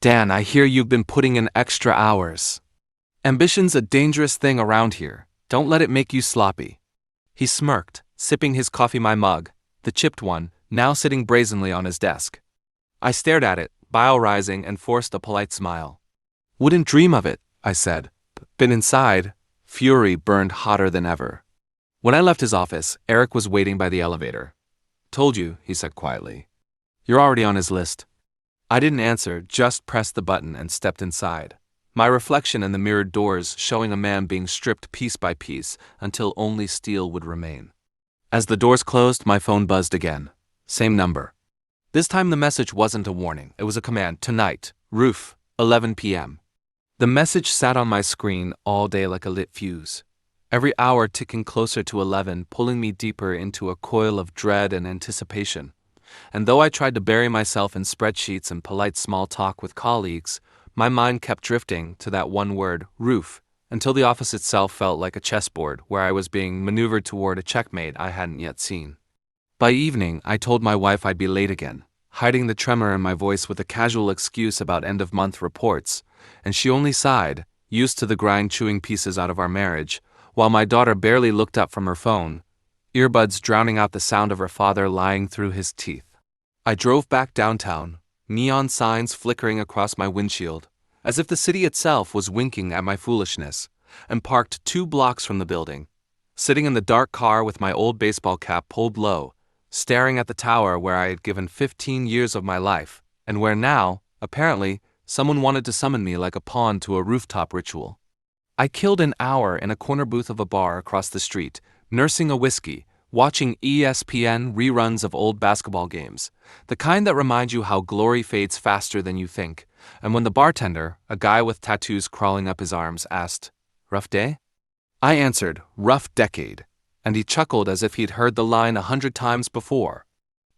Speaker 1: "Dan, I hear you've been putting in extra hours. Ambition's a dangerous thing around here. Don't let it make you sloppy." He smirked, sipping his coffee my mug, the chipped one, now sitting brazenly on his desk. I stared at it, bile rising, and forced a polite smile. "Wouldn't dream of it," I said. But inside, fury burned hotter than ever. When I left his office, Eric was waiting by the elevator. "Told you," he said quietly. "You're already on his list." I didn't answer, just pressed the button and stepped inside. My reflection in the mirrored doors showing a man being stripped piece by piece until only steel would remain. As the doors closed, my phone buzzed again. Same number. This time the message wasn't a warning, it was a command. "Tonight, roof, 11 p.m. The message sat on my screen all day like a lit fuse. Every hour ticking closer to 11, pulling me deeper into a coil of dread and anticipation. And though I tried to bury myself in spreadsheets and polite small talk with colleagues, my mind kept drifting to that one word, roof, until the office itself felt like a chessboard where I was being maneuvered toward a checkmate I hadn't yet seen. By evening, I told my wife I'd be late again, hiding the tremor in my voice with a casual excuse about end-of-month reports, and she only sighed, used to the grind chewing pieces out of our marriage, while my daughter barely looked up from her phone, earbuds drowning out the sound of her father lying through his teeth. I drove back downtown, neon signs flickering across my windshield, as if the city itself was winking at my foolishness, and parked 2 blocks from the building. Sitting in the dark car with my old baseball cap pulled low, staring at the tower where I had given 15 years of my life, and where now, apparently, someone wanted to summon me like a pawn to a rooftop ritual. I killed an hour in a corner booth of a bar across the street, nursing a whiskey, watching ESPN reruns of old basketball games, the kind that remind you how glory fades faster than you think, and when the bartender, a guy with tattoos crawling up his arms, asked, "Rough day?" I answered, "Rough decade," and he chuckled as if he'd heard the line 100 times before.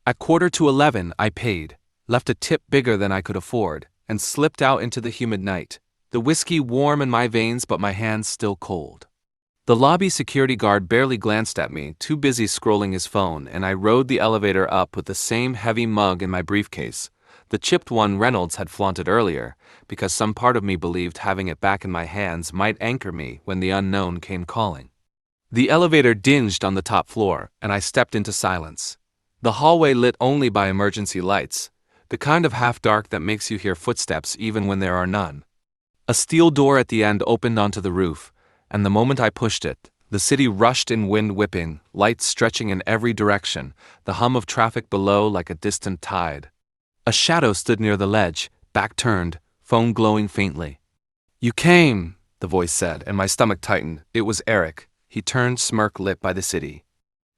Speaker 1: At 11:15, I paid, left a tip bigger than I could afford, and slipped out into the humid night, the whiskey warm in my veins but my hands still cold. The lobby security guard barely glanced at me, too busy scrolling his phone, and I rode the elevator up with the same heavy mug in my briefcase, the chipped one Reynolds had flaunted earlier, because some part of me believed having it back in my hands might anchor me when the unknown came calling. The elevator dinged on the top floor, and I stepped into silence. The hallway lit only by emergency lights, the kind of half-dark that makes you hear footsteps even when there are none. A steel door at the end opened onto the roof, and the moment I pushed it, the city rushed in, wind whipping, lights stretching in every direction, the hum of traffic below like a distant tide. A shadow stood near the ledge, back turned, phone glowing faintly. "You came," the voice said, and my stomach tightened. It was Eric. He turned, smirk lit by the city.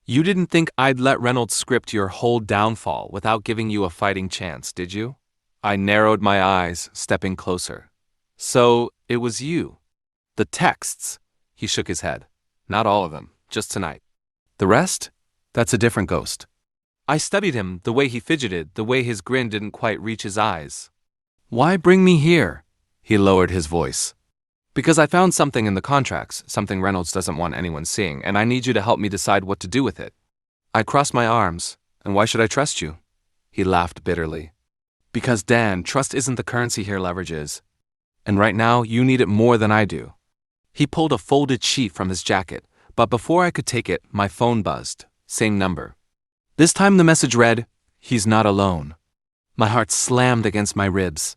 Speaker 1: "You didn't think I'd let Reynolds script your whole downfall without giving you a fighting chance, did you?" I narrowed my eyes, stepping closer. "So, it was you." "The texts." He shook his head. "Not all of them, just tonight. The rest? That's a different ghost." I studied him, the way he fidgeted, the way his grin didn't quite reach his eyes. "Why bring me here?" He lowered his voice. "Because I found something in the contracts, something Reynolds doesn't want anyone seeing, and I need you to help me decide what to do with it." I crossed my arms. "And why should I trust you?" He laughed bitterly. "Because Dan, trust isn't the currency here, leverage is. And right now, you need it more than I do." He pulled a folded sheet from his jacket, but before I could take it, my phone buzzed. Same number. This time the message read, "He's not alone." My heart slammed against my ribs.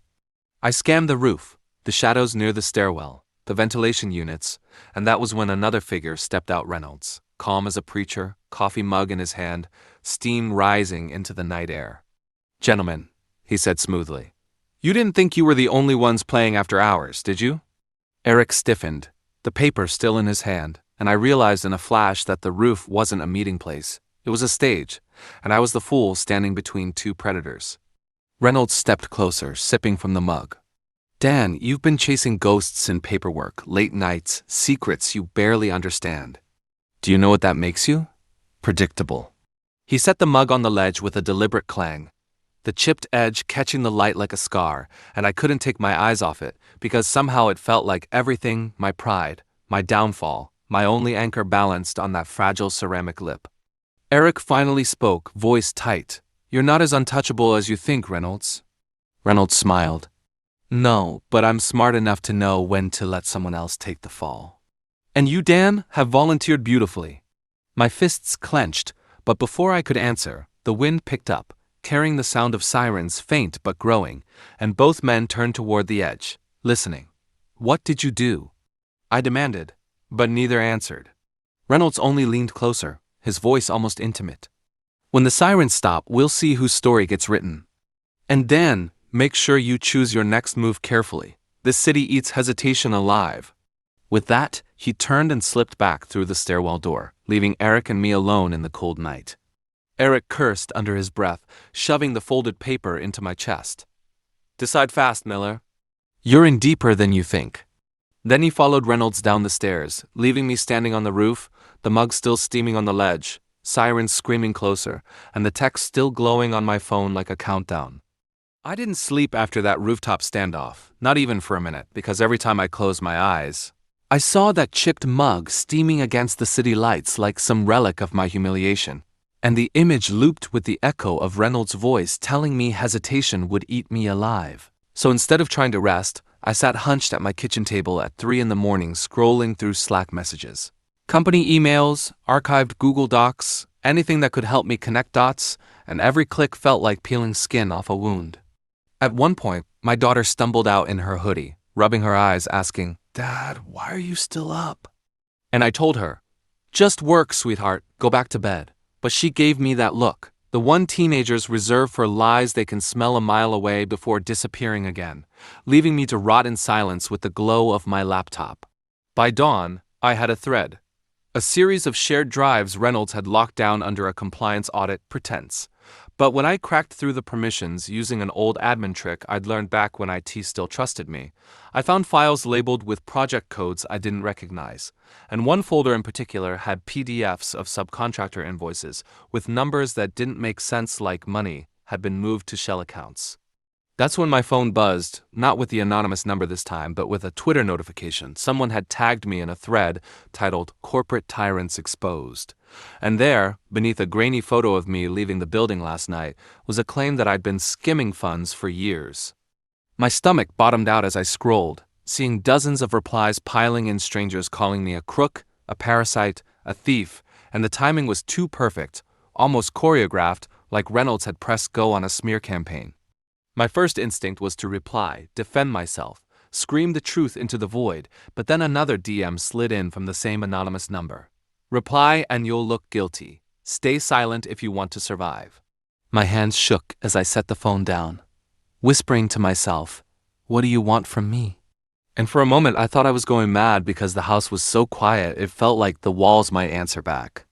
Speaker 1: I scanned the roof, the shadows near the stairwell, the ventilation units, and that was when another figure stepped out. Reynolds, calm as a preacher, coffee mug in his hand, steam rising into the night air. "Gentlemen," he said smoothly, "you didn't think you were the only ones playing after hours, did you?" Eric stiffened, the paper still in his hand, and I realized in a flash that the roof wasn't a meeting place. It was a stage, and I was the fool standing between two predators. Reynolds stepped closer, sipping from the mug. "Dan, you've been chasing ghosts in paperwork, late nights, secrets you barely understand. Do you know what that makes you? Predictable." He set the mug on the ledge with a deliberate clang, the chipped edge catching the light like a scar, and I couldn't take my eyes off it, because somehow it felt like everything, my pride, my downfall, my only anchor balanced on that fragile ceramic lip. Eric finally spoke, voice tight. "You're not as untouchable as you think, Reynolds." Reynolds smiled. "No, but I'm smart enough to know when to let someone else take the fall. And you, Dan, have volunteered beautifully." My fists clenched, but before I could answer, the wind picked up, carrying the sound of sirens, faint but growing, and both men turned toward the edge, listening. "What did you do?" I demanded, but neither answered. Reynolds only leaned closer, his voice almost intimate. "When the sirens stop, we'll see whose story gets written. And Dan, make sure you choose your next move carefully. This city eats hesitation alive." With that, he turned and slipped back through the stairwell door, leaving Eric and me alone in the cold night. Eric cursed under his breath, shoving the folded paper into my chest. "Decide fast, Miller. You're in deeper than you think." Then he followed Reynolds down the stairs, leaving me standing on the roof, the mug still steaming on the ledge, sirens screaming closer, and the text still glowing on my phone like a countdown. I didn't sleep after that rooftop standoff, not even for a minute, because every time I closed my eyes, I saw that chipped mug steaming against the city lights like some relic of my humiliation, and the image looped with the echo of Reynolds' voice telling me hesitation would eat me alive. So instead of trying to rest, I sat hunched at my kitchen table at 3 in the morning scrolling through Slack messages. Company emails, archived Google Docs, anything that could help me connect dots, and every click felt like peeling skin off a wound. At one point, my daughter stumbled out in her hoodie, rubbing her eyes, asking, "Dad, why are you still up?" And I told her, "Just work, sweetheart, go back to bed." But she gave me that look, the one teenagers reserve for lies they can smell a mile away before disappearing again, leaving me to rot in silence with the glow of my laptop. By dawn, I had a thread. A series of shared drives Reynolds had locked down under a compliance audit pretense. But when I cracked through the permissions using an old admin trick I'd learned back when IT still trusted me, I found files labeled with project codes I didn't recognize, and one folder in particular had PDFs of subcontractor invoices with numbers that didn't make sense, like money had been moved to shell accounts. That's when my phone buzzed, not with the anonymous number this time, but with a Twitter notification. Someone had tagged me in a thread titled "Corporate Tyrants Exposed." And there, beneath a grainy photo of me leaving the building last night, was a claim that I'd been skimming funds for years. My stomach bottomed out as I scrolled, seeing dozens of replies piling in, strangers calling me a crook, a parasite, a thief, and the timing was too perfect, almost choreographed, like Reynolds had pressed go on a smear campaign. My first instinct was to reply, defend myself, scream the truth into the void, but then another DM slid in from the same anonymous number. "Reply and you'll look guilty. Stay silent if you want to survive." My hands shook as I set the phone down, whispering to myself, "What do you want from me?" And for a moment I thought I was going mad because the house was so quiet it felt like the walls might answer back.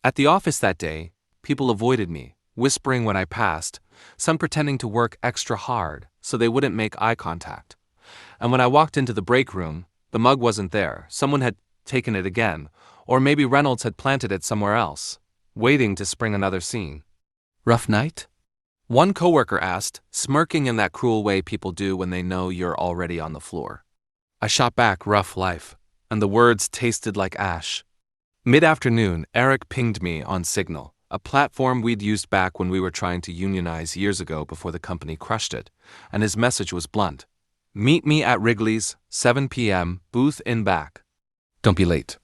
Speaker 1: At the office that day, people avoided me, whispering when I passed, some pretending to work extra hard so they wouldn't make eye contact. And when I walked into the break room, the mug wasn't there. Someone had taken it again, or maybe Reynolds had planted it somewhere else, waiting to spring another scene. "Rough night?" one coworker asked, smirking in that cruel way people do when they know you're already on the floor. I shot back, "Rough life," and the words tasted like ash. Mid-afternoon, Eric pinged me on Signal, a platform we'd used back when we were trying to unionize years ago before the company crushed it, and his message was blunt. "Meet me at Wrigley's, 7 p.m., booth in back. Don't be late."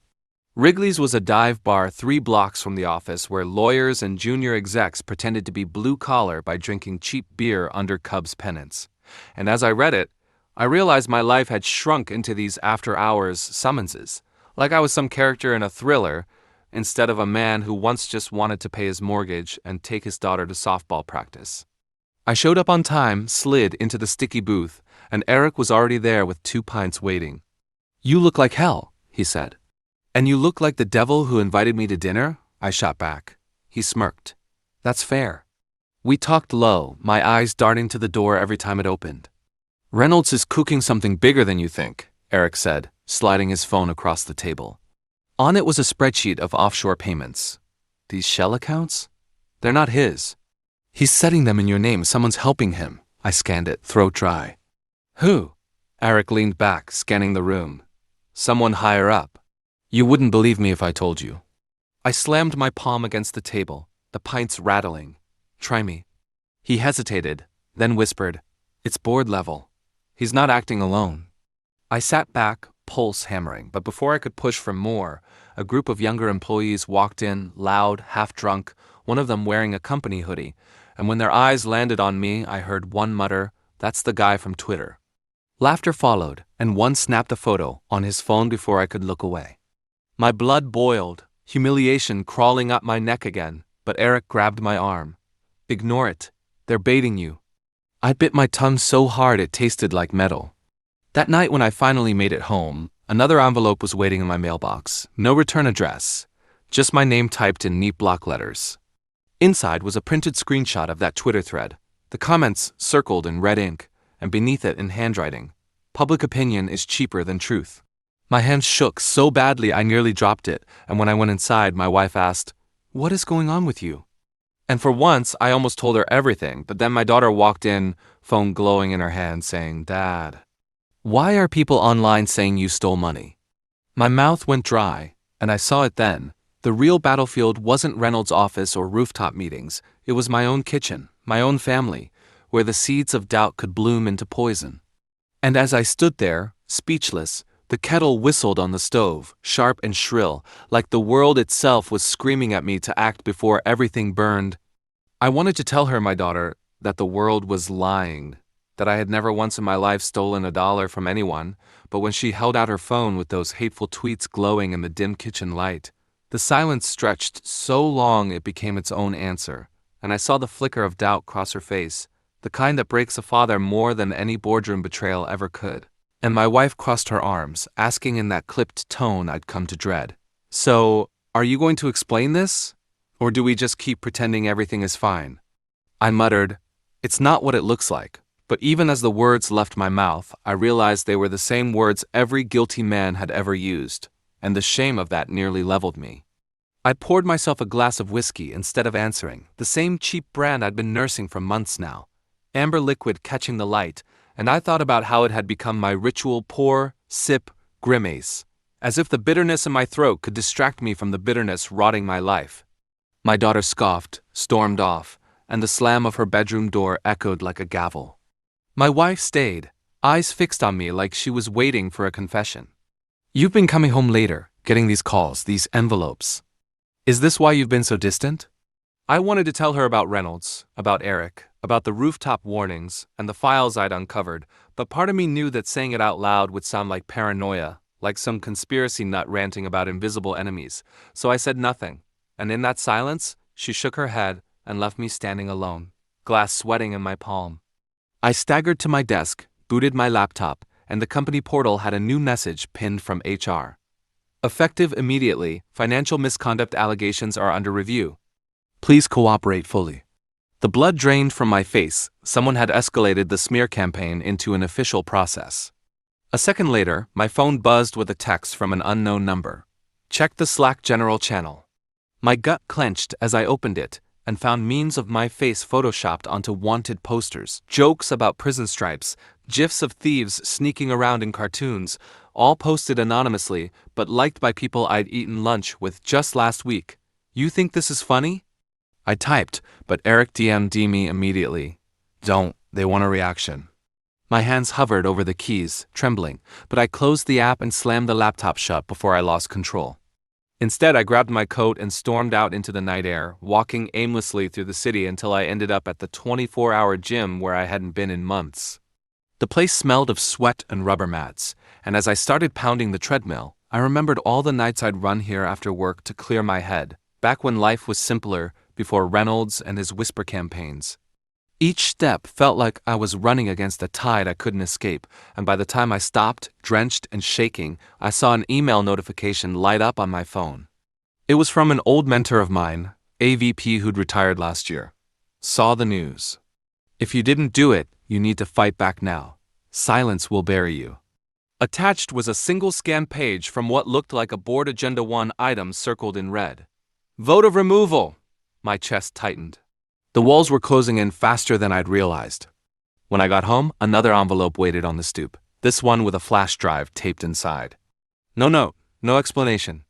Speaker 1: Wrigley's was a dive bar 3 blocks from the office where lawyers and junior execs pretended to be blue-collar by drinking cheap beer under Cubs pennants. And as I read it, I realized my life had shrunk into these after-hours summonses, like I was some character in a thriller instead of a man who once just wanted to pay his mortgage and take his daughter to softball practice. I showed up on time, slid into the sticky booth, and Eric was already there with 2 pints waiting. "You look like hell," he said. "And you look like the devil who invited me to dinner?" I shot back. He smirked. "That's fair." We talked low, my eyes darting to the door every time it opened. "Reynolds is cooking something bigger than you think," Eric said, sliding his phone across the table. On it was a spreadsheet of offshore payments. "These shell accounts? They're not his." "He's setting them in your name. Someone's helping him." I scanned it, throat dry. "Who?" Eric leaned back, scanning the room. "Someone higher up. You wouldn't believe me if I told you." I slammed my palm against the table, the pints rattling. "Try me." He hesitated, then whispered, "It's board level. He's not acting alone." I sat back, pulse hammering, but before I could push for more, a group of younger employees walked in, loud, half-drunk, one of them wearing a company hoodie, and when their eyes landed on me, I heard one mutter, "That's the guy from Twitter." Laughter followed, and one snapped a photo on his phone before I could look away. My blood boiled, humiliation crawling up my neck again, but Eric grabbed my arm. "Ignore it. They're baiting you." I bit my tongue so hard it tasted like metal. That night when I finally made it home, another envelope was waiting in my mailbox. No return address, just my name typed in neat block letters. Inside was a printed screenshot of that Twitter thread, the comments circled in red ink, and beneath it in handwriting, "Public opinion is cheaper than truth." My hands shook so badly I nearly dropped it, and when I went inside, my wife asked, "What is going on with you?" And for once, I almost told her everything, but then my daughter walked in, phone glowing in her hand, saying, "Dad, why are people online saying you stole money?" My mouth went dry, and I saw it then. The real battlefield wasn't Reynolds' office or rooftop meetings. It was my own kitchen, my own family, where the seeds of doubt could bloom into poison. And as I stood there, speechless, the kettle whistled on the stove, sharp and shrill, like the world itself was screaming at me to act before everything burned. I wanted to tell her, my daughter, that the world was lying, that I had never once in my life stolen $1 from anyone, but when she held out her phone with those hateful tweets glowing in the dim kitchen light, the silence stretched so long it became its own answer, and I saw the flicker of doubt cross her face, the kind that breaks a father more than any boardroom betrayal ever could. And my wife crossed her arms, asking in that clipped tone I'd come to dread, "So, are you going to explain this? Or do we just keep pretending everything is fine?" I muttered, "It's not what it looks like." But even as the words left my mouth, I realized they were the same words every guilty man had ever used, and the shame of that nearly leveled me. I poured myself a glass of whiskey instead of answering, the same cheap brand I'd been nursing for months now, amber liquid catching the light, and I thought about how it had become my ritual pour, sip, grimace, as if the bitterness in my throat could distract me from the bitterness rotting my life. My daughter scoffed, stormed off, and the slam of her bedroom door echoed like a gavel. My wife stayed, eyes fixed on me like she was waiting for a confession. "You've been coming home later, getting these calls, these envelopes. Is this why you've been so distant?" I wanted to tell her about Reynolds, about Eric, about the rooftop warnings, and the files I'd uncovered, but part of me knew that saying it out loud would sound like paranoia, like some conspiracy nut ranting about invisible enemies, so I said nothing, and in that silence, she shook her head and left me standing alone, glass sweating in my palm. I staggered to my desk, booted my laptop, and the company portal had a new message pinned from HR. "Effective immediately, financial misconduct allegations are under review. Please cooperate fully." The blood drained from my face. Someone had escalated the smear campaign into an official process. A second later, my phone buzzed with a text from an unknown number. "Check the Slack general channel." My gut clenched as I opened it and found memes of my face photoshopped onto wanted posters, jokes about prison stripes, gifs of thieves sneaking around in cartoons, all posted anonymously but liked by people I'd eaten lunch with just last week. "You think this is funny?" I typed, but Eric DM'd me immediately. "Don't, they want a reaction." My hands hovered over the keys, trembling, but I closed the app and slammed the laptop shut before I lost control. Instead, I grabbed my coat and stormed out into the night air, walking aimlessly through the city until I ended up at the 24-hour gym where I hadn't been in months. The place smelled of sweat and rubber mats, and as I started pounding the treadmill, I remembered all the nights I'd run here after work to clear my head, back when life was simpler, before Reynolds and his whisper campaigns. Each step felt like I was running against a tide I couldn't escape, and by the time I stopped, drenched and shaking, I saw an email notification light up on my phone. It was from an old mentor of mine, a VP who'd retired last year. Saw the news. If you didn't do it, you need to fight back now. Silence will bury you. Attached was a single scan page from what looked like a board Agenda 1 item circled in red. Vote of removal! My chest tightened. The walls were closing in faster than I'd realized. When I got home, another envelope waited on the stoop, this one with a flash drive taped inside. No note, no explanation.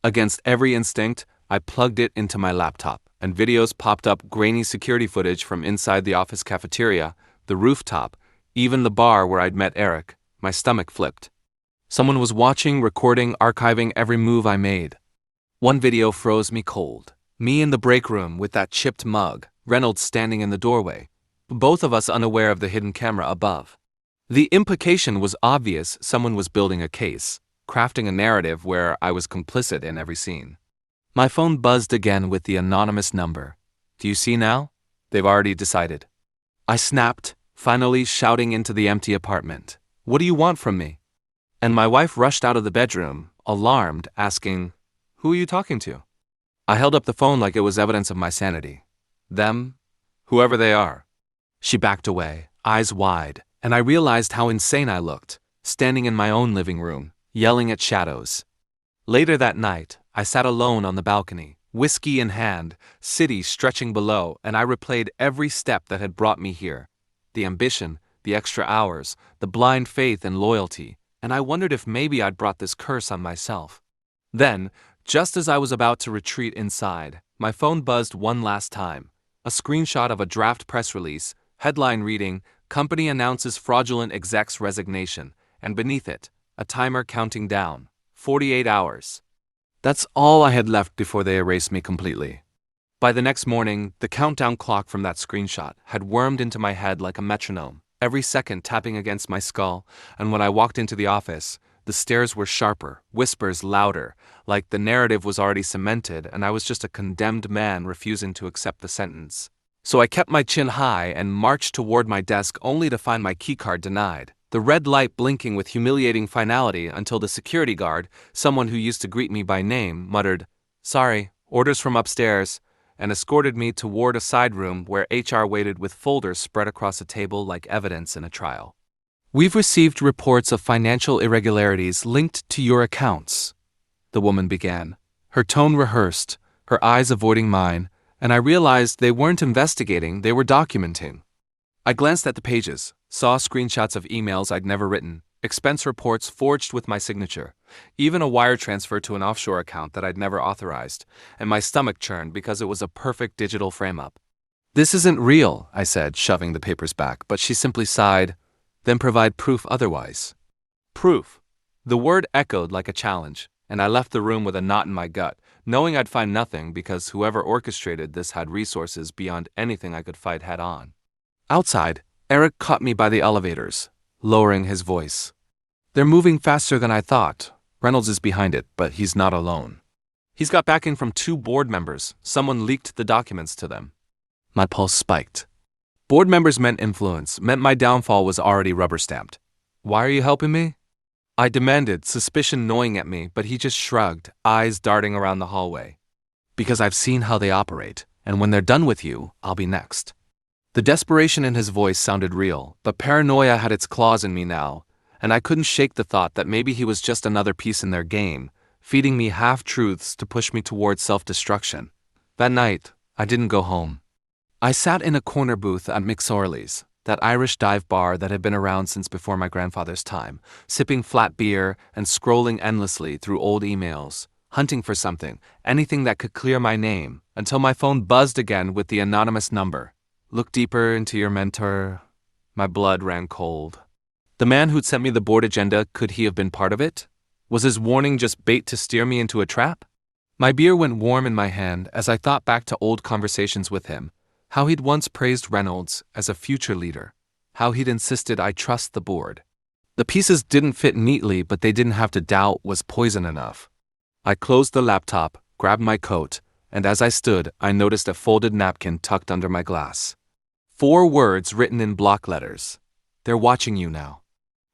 Speaker 1: Against every instinct, I plugged it into my laptop, and videos popped up, grainy security footage from inside the office cafeteria, the rooftop, even the bar where I'd met Eric. My stomach flipped. Someone was watching, recording, archiving every move I made. One video froze me cold. Me in the break room with that chipped mug, Reynolds standing in the doorway, both of us unaware of the hidden camera above. The implication was obvious. Someone was building a case, crafting a narrative where I was complicit in every scene. My phone buzzed again with the anonymous number. Do you see now? They've already decided. I snapped, finally shouting into the empty apartment. What do you want from me? And my wife rushed out of the bedroom, alarmed, asking, Who are you talking to? I held up the phone like it was evidence of my sanity. Them, whoever they are. She backed away, eyes wide, and I realized how insane I looked, standing in my own living room, yelling at shadows. Later that night, I sat alone on the balcony, whiskey in hand, city stretching below, and I replayed every step that had brought me here. The ambition, the extra hours, the blind faith and loyalty, and I wondered if maybe I'd brought this curse on myself. Then, just as I was about to retreat inside, my phone buzzed one last time. A screenshot of a draft press release, headline reading, Company announces fraudulent exec's resignation, and beneath it, a timer counting down, 48 hours. That's all I had left before they erased me completely. By the next morning, the countdown clock from that screenshot had wormed into my head like a metronome, every second tapping against my skull, and when I walked into the office, the stares were sharper, whispers louder, like the narrative was already cemented and I was just a condemned man refusing to accept the sentence. So I kept my chin high and marched toward my desk only to find my keycard denied, the red light blinking with humiliating finality until the security guard, someone who used to greet me by name, muttered, Sorry, orders from upstairs, and escorted me toward a side room where HR waited with folders spread across a table like evidence in a trial. We've received reports of financial irregularities linked to your accounts, the woman began, her tone rehearsed, her eyes avoiding mine, and I realized they weren't investigating, they were documenting. I glanced at the pages, saw screenshots of emails I'd never written, expense reports forged with my signature, even a wire transfer to an offshore account that I'd never authorized, and my stomach churned because it was a perfect digital frame-up. This isn't real, I said, shoving the papers back, but she simply sighed, Then provide proof otherwise. Proof. The word echoed like a challenge, and I left the room with a knot in my gut, knowing I'd find nothing because whoever orchestrated this had resources beyond anything I could fight head-on. Outside, Eric caught me by the elevators, lowering his voice. They're moving faster than I thought. Reynolds is behind it, but he's not alone. He's got backing from 2 board members. Someone leaked the documents to them. My pulse spiked. Board members meant influence, meant my downfall was already rubber-stamped. Why are you helping me? I demanded, suspicion gnawing at me, but he just shrugged, eyes darting around the hallway. Because I've seen how they operate, and when they're done with you, I'll be next. The desperation in his voice sounded real, but paranoia had its claws in me now, and I couldn't shake the thought that maybe he was just another piece in their game, feeding me half-truths to push me towards self-destruction. That night, I didn't go home. I sat in a corner booth at McSorley's, that Irish dive bar that had been around since before my grandfather's time, sipping flat beer and scrolling endlessly through old emails, hunting for something, anything that could clear my name, until my phone buzzed again with the anonymous number. Look deeper into your mentor. My blood ran cold. The man who'd sent me the board agenda, could he have been part of it? Was his warning just bait to steer me into a trap? My beer went warm in my hand as I thought back to old conversations with him, how he'd once praised Reynolds as a future leader, how he'd insisted I trust the board. The pieces didn't fit neatly, but they didn't have to doubt was poison enough. I closed the laptop, grabbed my coat, and as I stood, I noticed a folded napkin tucked under my glass. 4 words written in block letters. They're watching you now.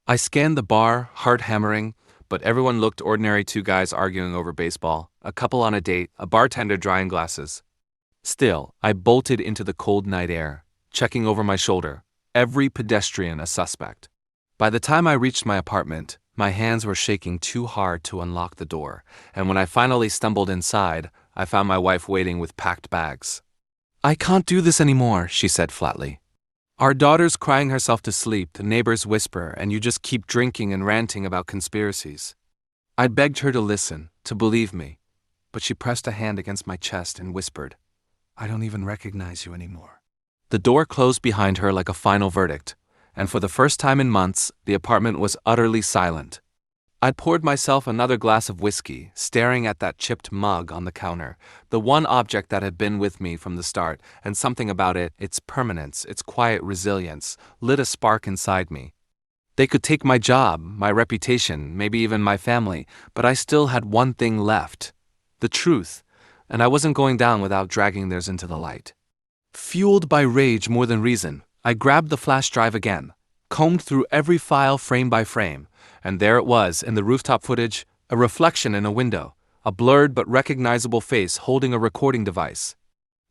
Speaker 1: I scanned the bar, heart hammering, but everyone looked ordinary: 2 guys arguing over baseball, a couple on a date, a bartender drying glasses. Still, I bolted into the cold night air, checking over my shoulder, every pedestrian a suspect. By the time I reached my apartment, my hands were shaking too hard to unlock the door, and when I finally stumbled inside, I found my wife waiting with packed bags. "I can't do this anymore," she said flatly. "Our daughter's crying herself to sleep, the neighbors whisper, and you just keep drinking and ranting about conspiracies." I begged her to listen, to believe me, but she pressed a hand against my chest and whispered, "I don't even recognize you anymore." The door closed behind her like a final verdict, and for the first time in months, the apartment was utterly silent. I poured myself another glass of whiskey, staring at that chipped mug on the counter, the one object that had been with me from the start, and something about it, its permanence, its quiet resilience, lit a spark inside me. They could take my job, my reputation, maybe even my family, but I still had one thing left: the truth, and I wasn't going down without dragging theirs into the light. Fueled by rage more than reason, I grabbed the flash drive again, combed through every file frame by frame, and there it was in the rooftop footage, a reflection in a window, a blurred but recognizable face holding a recording device.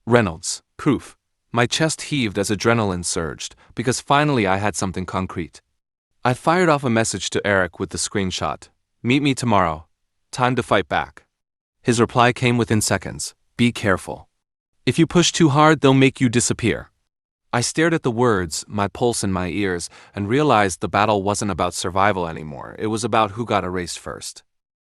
Speaker 1: Reynolds, proof. My chest heaved as adrenaline surged, because finally I had something concrete. I fired off a message to Eric with the screenshot. "Meet me tomorrow. Time to fight back." His reply came within seconds. "Be careful. If you push too hard, they'll make you disappear." I stared at the words, my pulse in my ears, and realized the battle wasn't about survival anymore. It was about who got erased first.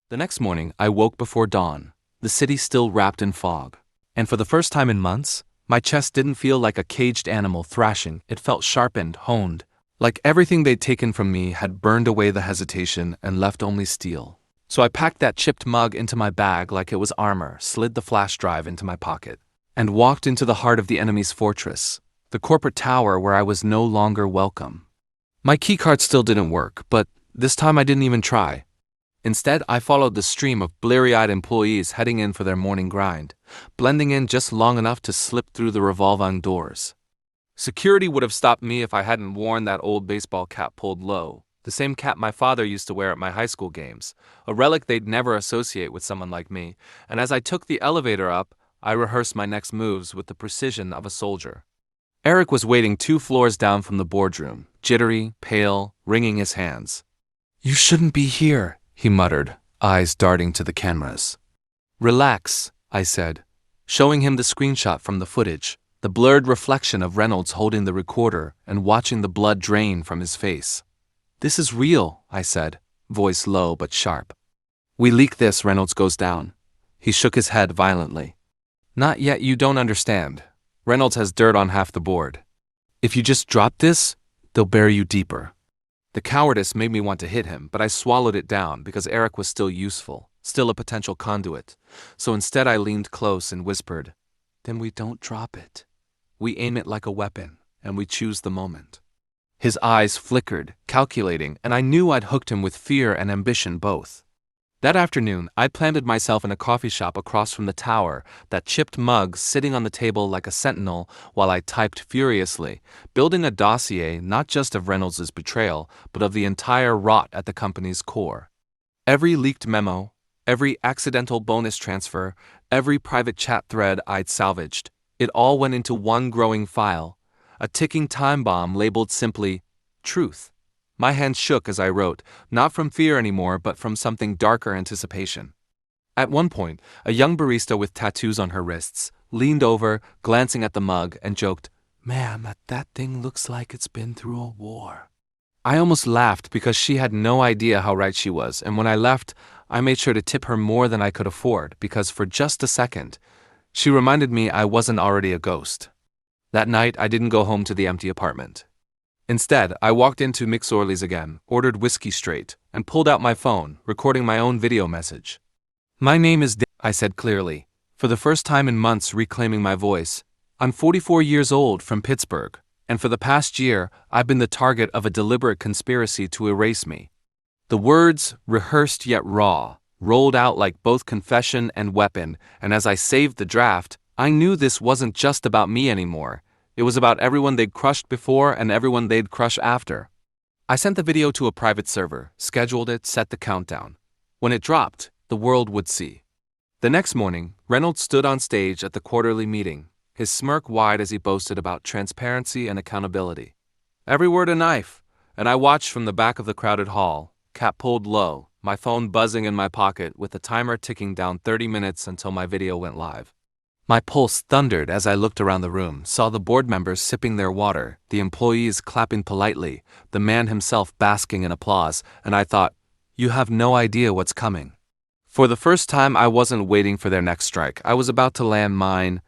Speaker 1: The next morning, I woke before dawn, the city still wrapped in fog. And for the first time in months, my chest didn't feel like a caged animal thrashing. It felt sharpened, honed, like everything they'd taken from me had burned away the hesitation and left only steel. So I packed that chipped mug into my bag like it was armor, slid the flash drive into my pocket, and walked into the heart of the enemy's fortress, the corporate tower where I was no longer welcome. My keycard still didn't work, but this time I didn't even try. Instead, I followed the stream of bleary-eyed employees heading in for their morning grind, blending in just long enough to slip through the revolving doors. Security would have stopped me if I hadn't worn that old baseball cap pulled low, the same cap my father used to wear at my high school games, a relic they'd never associate with someone like me, and as I took the elevator up, I rehearsed my next moves with the precision of a soldier. Eric was waiting 2 floors down from the boardroom, jittery, pale, wringing his hands. "You shouldn't be here," he muttered, eyes darting to the cameras. "Relax," I said, showing him the screenshot from the footage, the blurred reflection of Reynolds holding the recorder and watching the blood drain from his face. "This is real," I said, voice low but sharp. "We leak this, Reynolds goes down." He shook his head violently. "Not yet, you don't understand. Reynolds has dirt on half the board. If you just drop this, they'll bury you deeper." The cowardice made me want to hit him, but I swallowed it down because Eric was still useful, still a potential conduit. So instead I leaned close and whispered, "Then we don't drop it. We aim it like a weapon, and we choose the moment." His eyes flickered, calculating, and I knew I'd hooked him with fear and ambition both. That afternoon, I planted myself in a coffee shop across from the tower, that chipped mug sitting on the table like a sentinel while I typed furiously, building a dossier not just of Reynolds' betrayal, but of the entire rot at the company's core. Every leaked memo, every accidental bonus transfer, every private chat thread I'd salvaged, it all went into one growing file, a ticking time bomb labeled simply, "Truth." My hands shook as I wrote, not from fear anymore, but from something darker: anticipation. At one point, a young barista with tattoos on her wrists leaned over, glancing at the mug, and joked, "Ma'am, that thing looks like it's been through a war." I almost laughed because she had no idea how right she was, and when I left, I made sure to tip her more than I could afford, because for just a second, she reminded me I wasn't already a ghost. That night, I didn't go home to the empty apartment. Instead, I walked into McSorley's again, ordered whiskey straight, and pulled out my phone, recording my own video message. "My name is I said clearly, for the first time in months reclaiming my voice. I'm 44 years old from Pittsburgh, and for the past year, I've been the target of a deliberate conspiracy to erase me. The words, rehearsed yet raw, rolled out like both confession and weapon, and as I saved the draft, I knew this wasn't just about me anymore. It was about everyone they'd crushed before and everyone they'd crush after. I sent the video to a private server, scheduled it, set the countdown. When it dropped, the world would see. The next morning, Reynolds stood on stage at the quarterly meeting, his smirk wide as he boasted about transparency and accountability. Every word a knife, and I watched from the back of the crowded hall, cap pulled low, my phone buzzing in my pocket with the timer ticking down 30 minutes until my video went live. My pulse thundered as I looked around the room, saw the board members sipping their water, the employees clapping politely, the man himself basking in applause, and I thought, you have no idea what's coming. For the first time, I wasn't waiting for their next strike. I was about to land mine.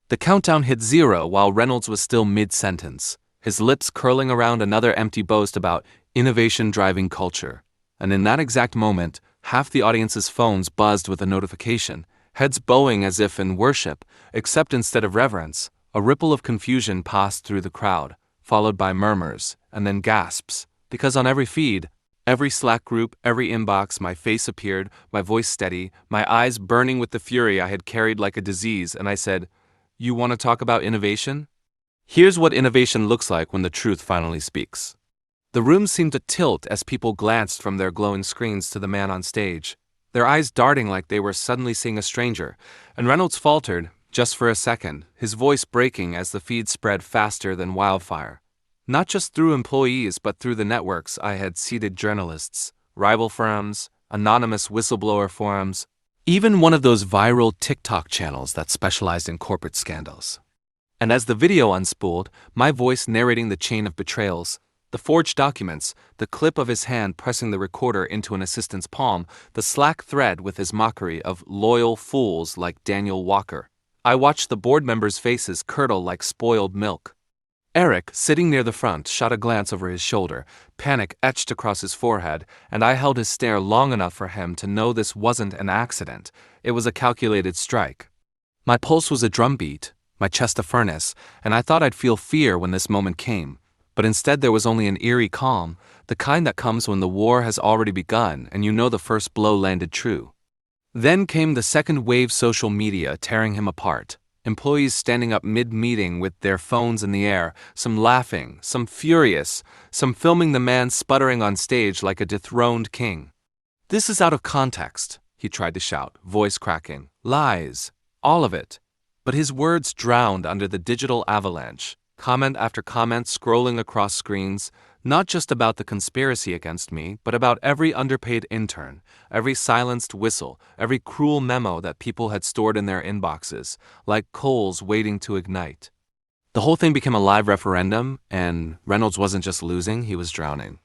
Speaker 1: The countdown hit 0 while Reynolds was still mid-sentence, his lips curling around another empty boast about innovation driving culture. And in that exact moment, half the audience's phones buzzed with a notification, heads bowing as if in worship, except instead of reverence, a ripple of confusion passed through the crowd, followed by murmurs, and then gasps, because on every feed, every Slack group, every inbox, my face appeared, my voice steady, my eyes burning with the fury I had carried like a disease, and I said, "You want to talk about innovation? Here's what innovation looks like when the truth finally speaks." The room seemed to tilt as people glanced from their glowing screens to the man on stage, their eyes darting like they were suddenly seeing a stranger, and Reynolds faltered, just for a second, his voice breaking as the feed spread faster than wildfire. Not just through employees, but through the networks I had seeded journalists, rival firms, anonymous whistleblower forums, even one of those viral TikTok channels that specialized in corporate scandals. And as the video unspooled, my voice narrating the chain of betrayals, the forged documents, the clip of his hand pressing the recorder into an assistant's palm, the Slack thread with his mockery of loyal fools like Daniel Walker. I watched the board members' faces curdle like spoiled milk. Eric, sitting near the front, shot a glance over his shoulder, panic etched across his forehead, and I held his stare long enough for him to know this wasn't an accident. It was a calculated strike. My pulse was a drumbeat, my chest a furnace, and I thought I'd feel fear when this moment came. But instead there was only an eerie calm, the kind that comes when the war has already begun and you know the first blow landed true. Then came the second wave social media tearing him apart. Employees standing up mid-meeting with their phones in the air, some laughing, some furious, some filming the man sputtering on stage like a dethroned king. "This is out of context," he tried to shout, voice cracking. "Lies. All of it." But his words drowned under the digital avalanche. Comment after comment scrolling across screens, not just about the conspiracy against me, but about every underpaid intern, every silenced whistle, every cruel memo that people had stored in their inboxes, like coals waiting to ignite. The whole thing became a live referendum, and Reynolds wasn't just losing, he was drowning.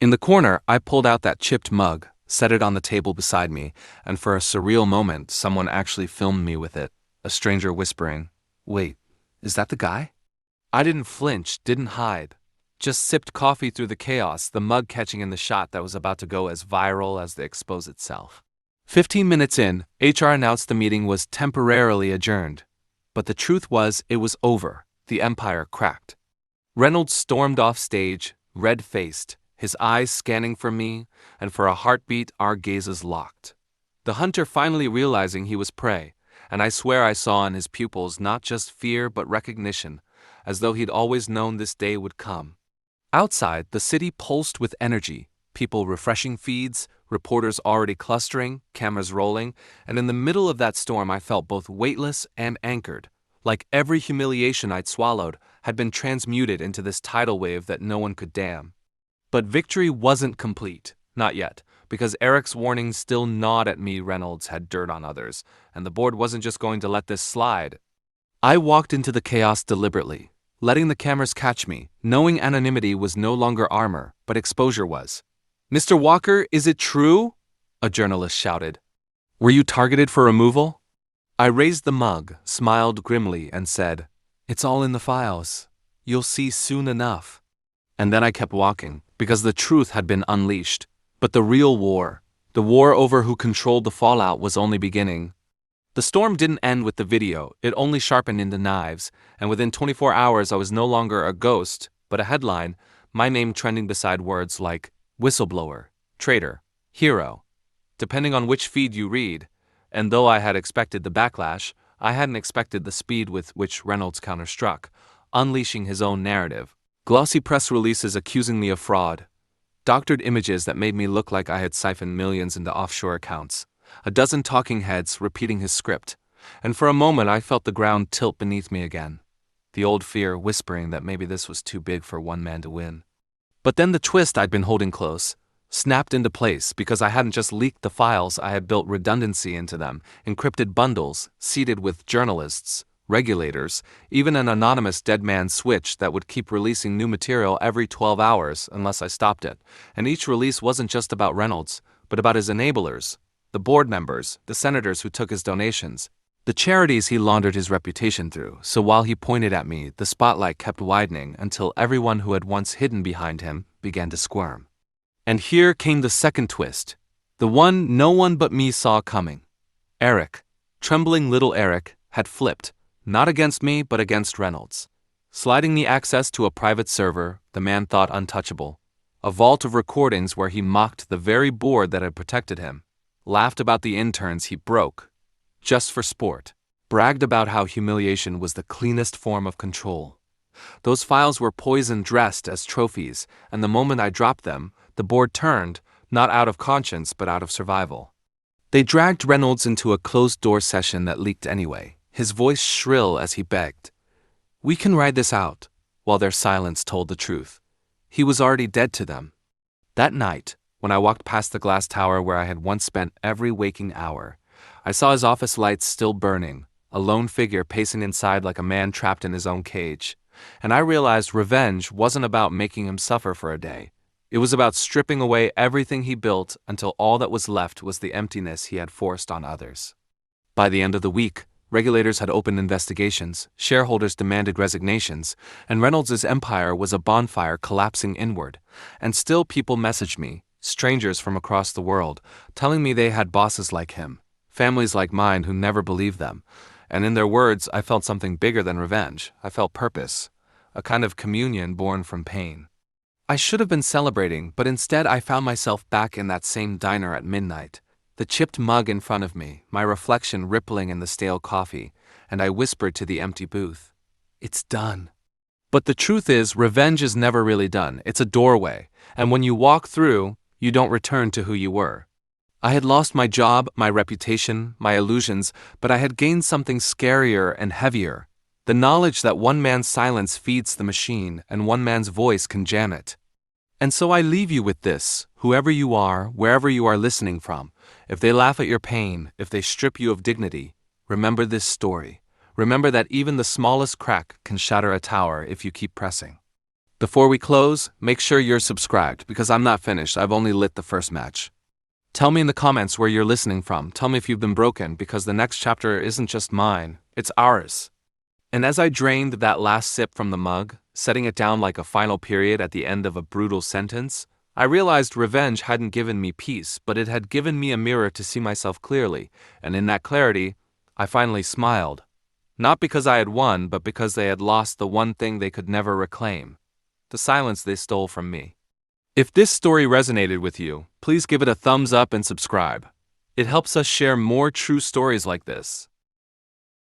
Speaker 1: In the corner, I pulled out that chipped mug, set it on the table beside me, and for a surreal moment, someone actually filmed me with it, a stranger whispering, "Wait, is that the guy?" I didn't flinch, didn't hide. Just sipped coffee through the chaos, the mug catching in the shot that was about to go as viral as the expose itself. 15 minutes in, HR announced the meeting was temporarily adjourned. But the truth was, it was over. The empire cracked. Reynolds stormed off stage, red-faced, his eyes scanning for me, and for a heartbeat our gazes locked. The hunter finally realizing he was prey, and I swear I saw in his pupils not just fear but recognition, as though he'd always known this day would come. Outside, the city pulsed with energy, people refreshing feeds, reporters already clustering, cameras rolling, and in the middle of that storm I felt both weightless and anchored, like every humiliation I'd swallowed had been transmuted into this tidal wave that no one could dam. But victory wasn't complete, not yet, because Eric's warnings still gnawed at me. Reynolds had dirt on others, and the board wasn't just going to let this slide. I walked into the chaos deliberately, letting the cameras catch me, knowing anonymity was no longer armor, but exposure was. "Mr. Walker, is it true?" a journalist shouted. "Were you targeted for removal?" I raised the mug, smiled grimly, and said, "It's all in the files. You'll see soon enough." And then I kept walking, because the truth had been unleashed. But the real war, the war over who controlled the fallout, was only beginning. The storm didn't end with the video, it only sharpened into knives, and within 24 hours I was no longer a ghost, but a headline, my name trending beside words like whistleblower, traitor, hero, depending on which feed you read. And though I had expected the backlash, I hadn't expected the speed with which Reynolds counterstruck, unleashing his own narrative. Glossy press releases accusing me of fraud, doctored images that made me look like I had siphoned millions into offshore accounts, a dozen talking heads repeating his script, and for a moment I felt the ground tilt beneath me again, the old fear whispering that maybe this was too big for one man to win. But then the twist I'd been holding close snapped into place because I hadn't just leaked the files, I had built redundancy into them, encrypted bundles, seeded with journalists, regulators, even an anonymous dead man switch that would keep releasing new material every 12 hours unless I stopped it. And each release wasn't just about Reynolds, but about his enablers, the board members, the senators who took his donations, the charities he laundered his reputation through. So while he pointed at me, the spotlight kept widening until everyone who had once hidden behind him began to squirm. And here came the second twist, the one no one but me saw coming. Eric, trembling little Eric, had flipped, not against me but against Reynolds. Sliding me access to a private server the man thought untouchable, a vault of recordings where he mocked the very board that had protected him, laughed about the interns he broke, just for sport, bragged about how humiliation was the cleanest form of control. Those files were poison dressed as trophies, and the moment I dropped them, the board turned, not out of conscience but out of survival. They dragged Reynolds into a closed-door session that leaked anyway, his voice shrill as he begged, "We can ride this out," while their silence told the truth. He was already dead to them. That night, when I walked past the glass tower where I had once spent every waking hour, I saw his office lights still burning, a lone figure pacing inside like a man trapped in his own cage. And I realized revenge wasn't about making him suffer for a day. It was about stripping away everything he built until all that was left was the emptiness he had forced on others. By the end of the week, regulators had opened investigations, shareholders demanded resignations, and Reynolds' empire was a bonfire collapsing inward. And still people messaged me, strangers from across the world, telling me they had bosses like him, families like mine who never believed them. And in their words, I felt something bigger than revenge. I felt purpose, a kind of communion born from pain. I should have been celebrating, but instead I found myself back in that same diner at midnight, the chipped mug in front of me, my reflection rippling in the stale coffee, and I whispered to the empty booth, "It's done." But the truth is, revenge is never really done. It's a doorway, and when you walk through, you don't return to who you were. I had lost my job, my reputation, my illusions, but I had gained something scarier and heavier, the knowledge that one man's silence feeds the machine and one man's voice can jam it. And so I leave you with this, whoever you are, wherever you are listening from, if they laugh at your pain, if they strip you of dignity, remember this story. Remember that even the smallest crack can shatter a tower if you keep pressing. Before we close, make sure you're subscribed because I'm not finished, I've only lit the first match. Tell me in the comments where you're listening from. Tell me if you've been broken, because the next chapter isn't just mine, it's ours. And as I drained that last sip from the mug, setting it down like a final period at the end of a brutal sentence, I realized revenge hadn't given me peace, but it had given me a mirror to see myself clearly, and in that clarity, I finally smiled. Not because I had won, but because they had lost the one thing they could never reclaim, the silence they stole from me. If this story resonated with you, please give it a thumbs up and subscribe. It helps us share more true stories like this.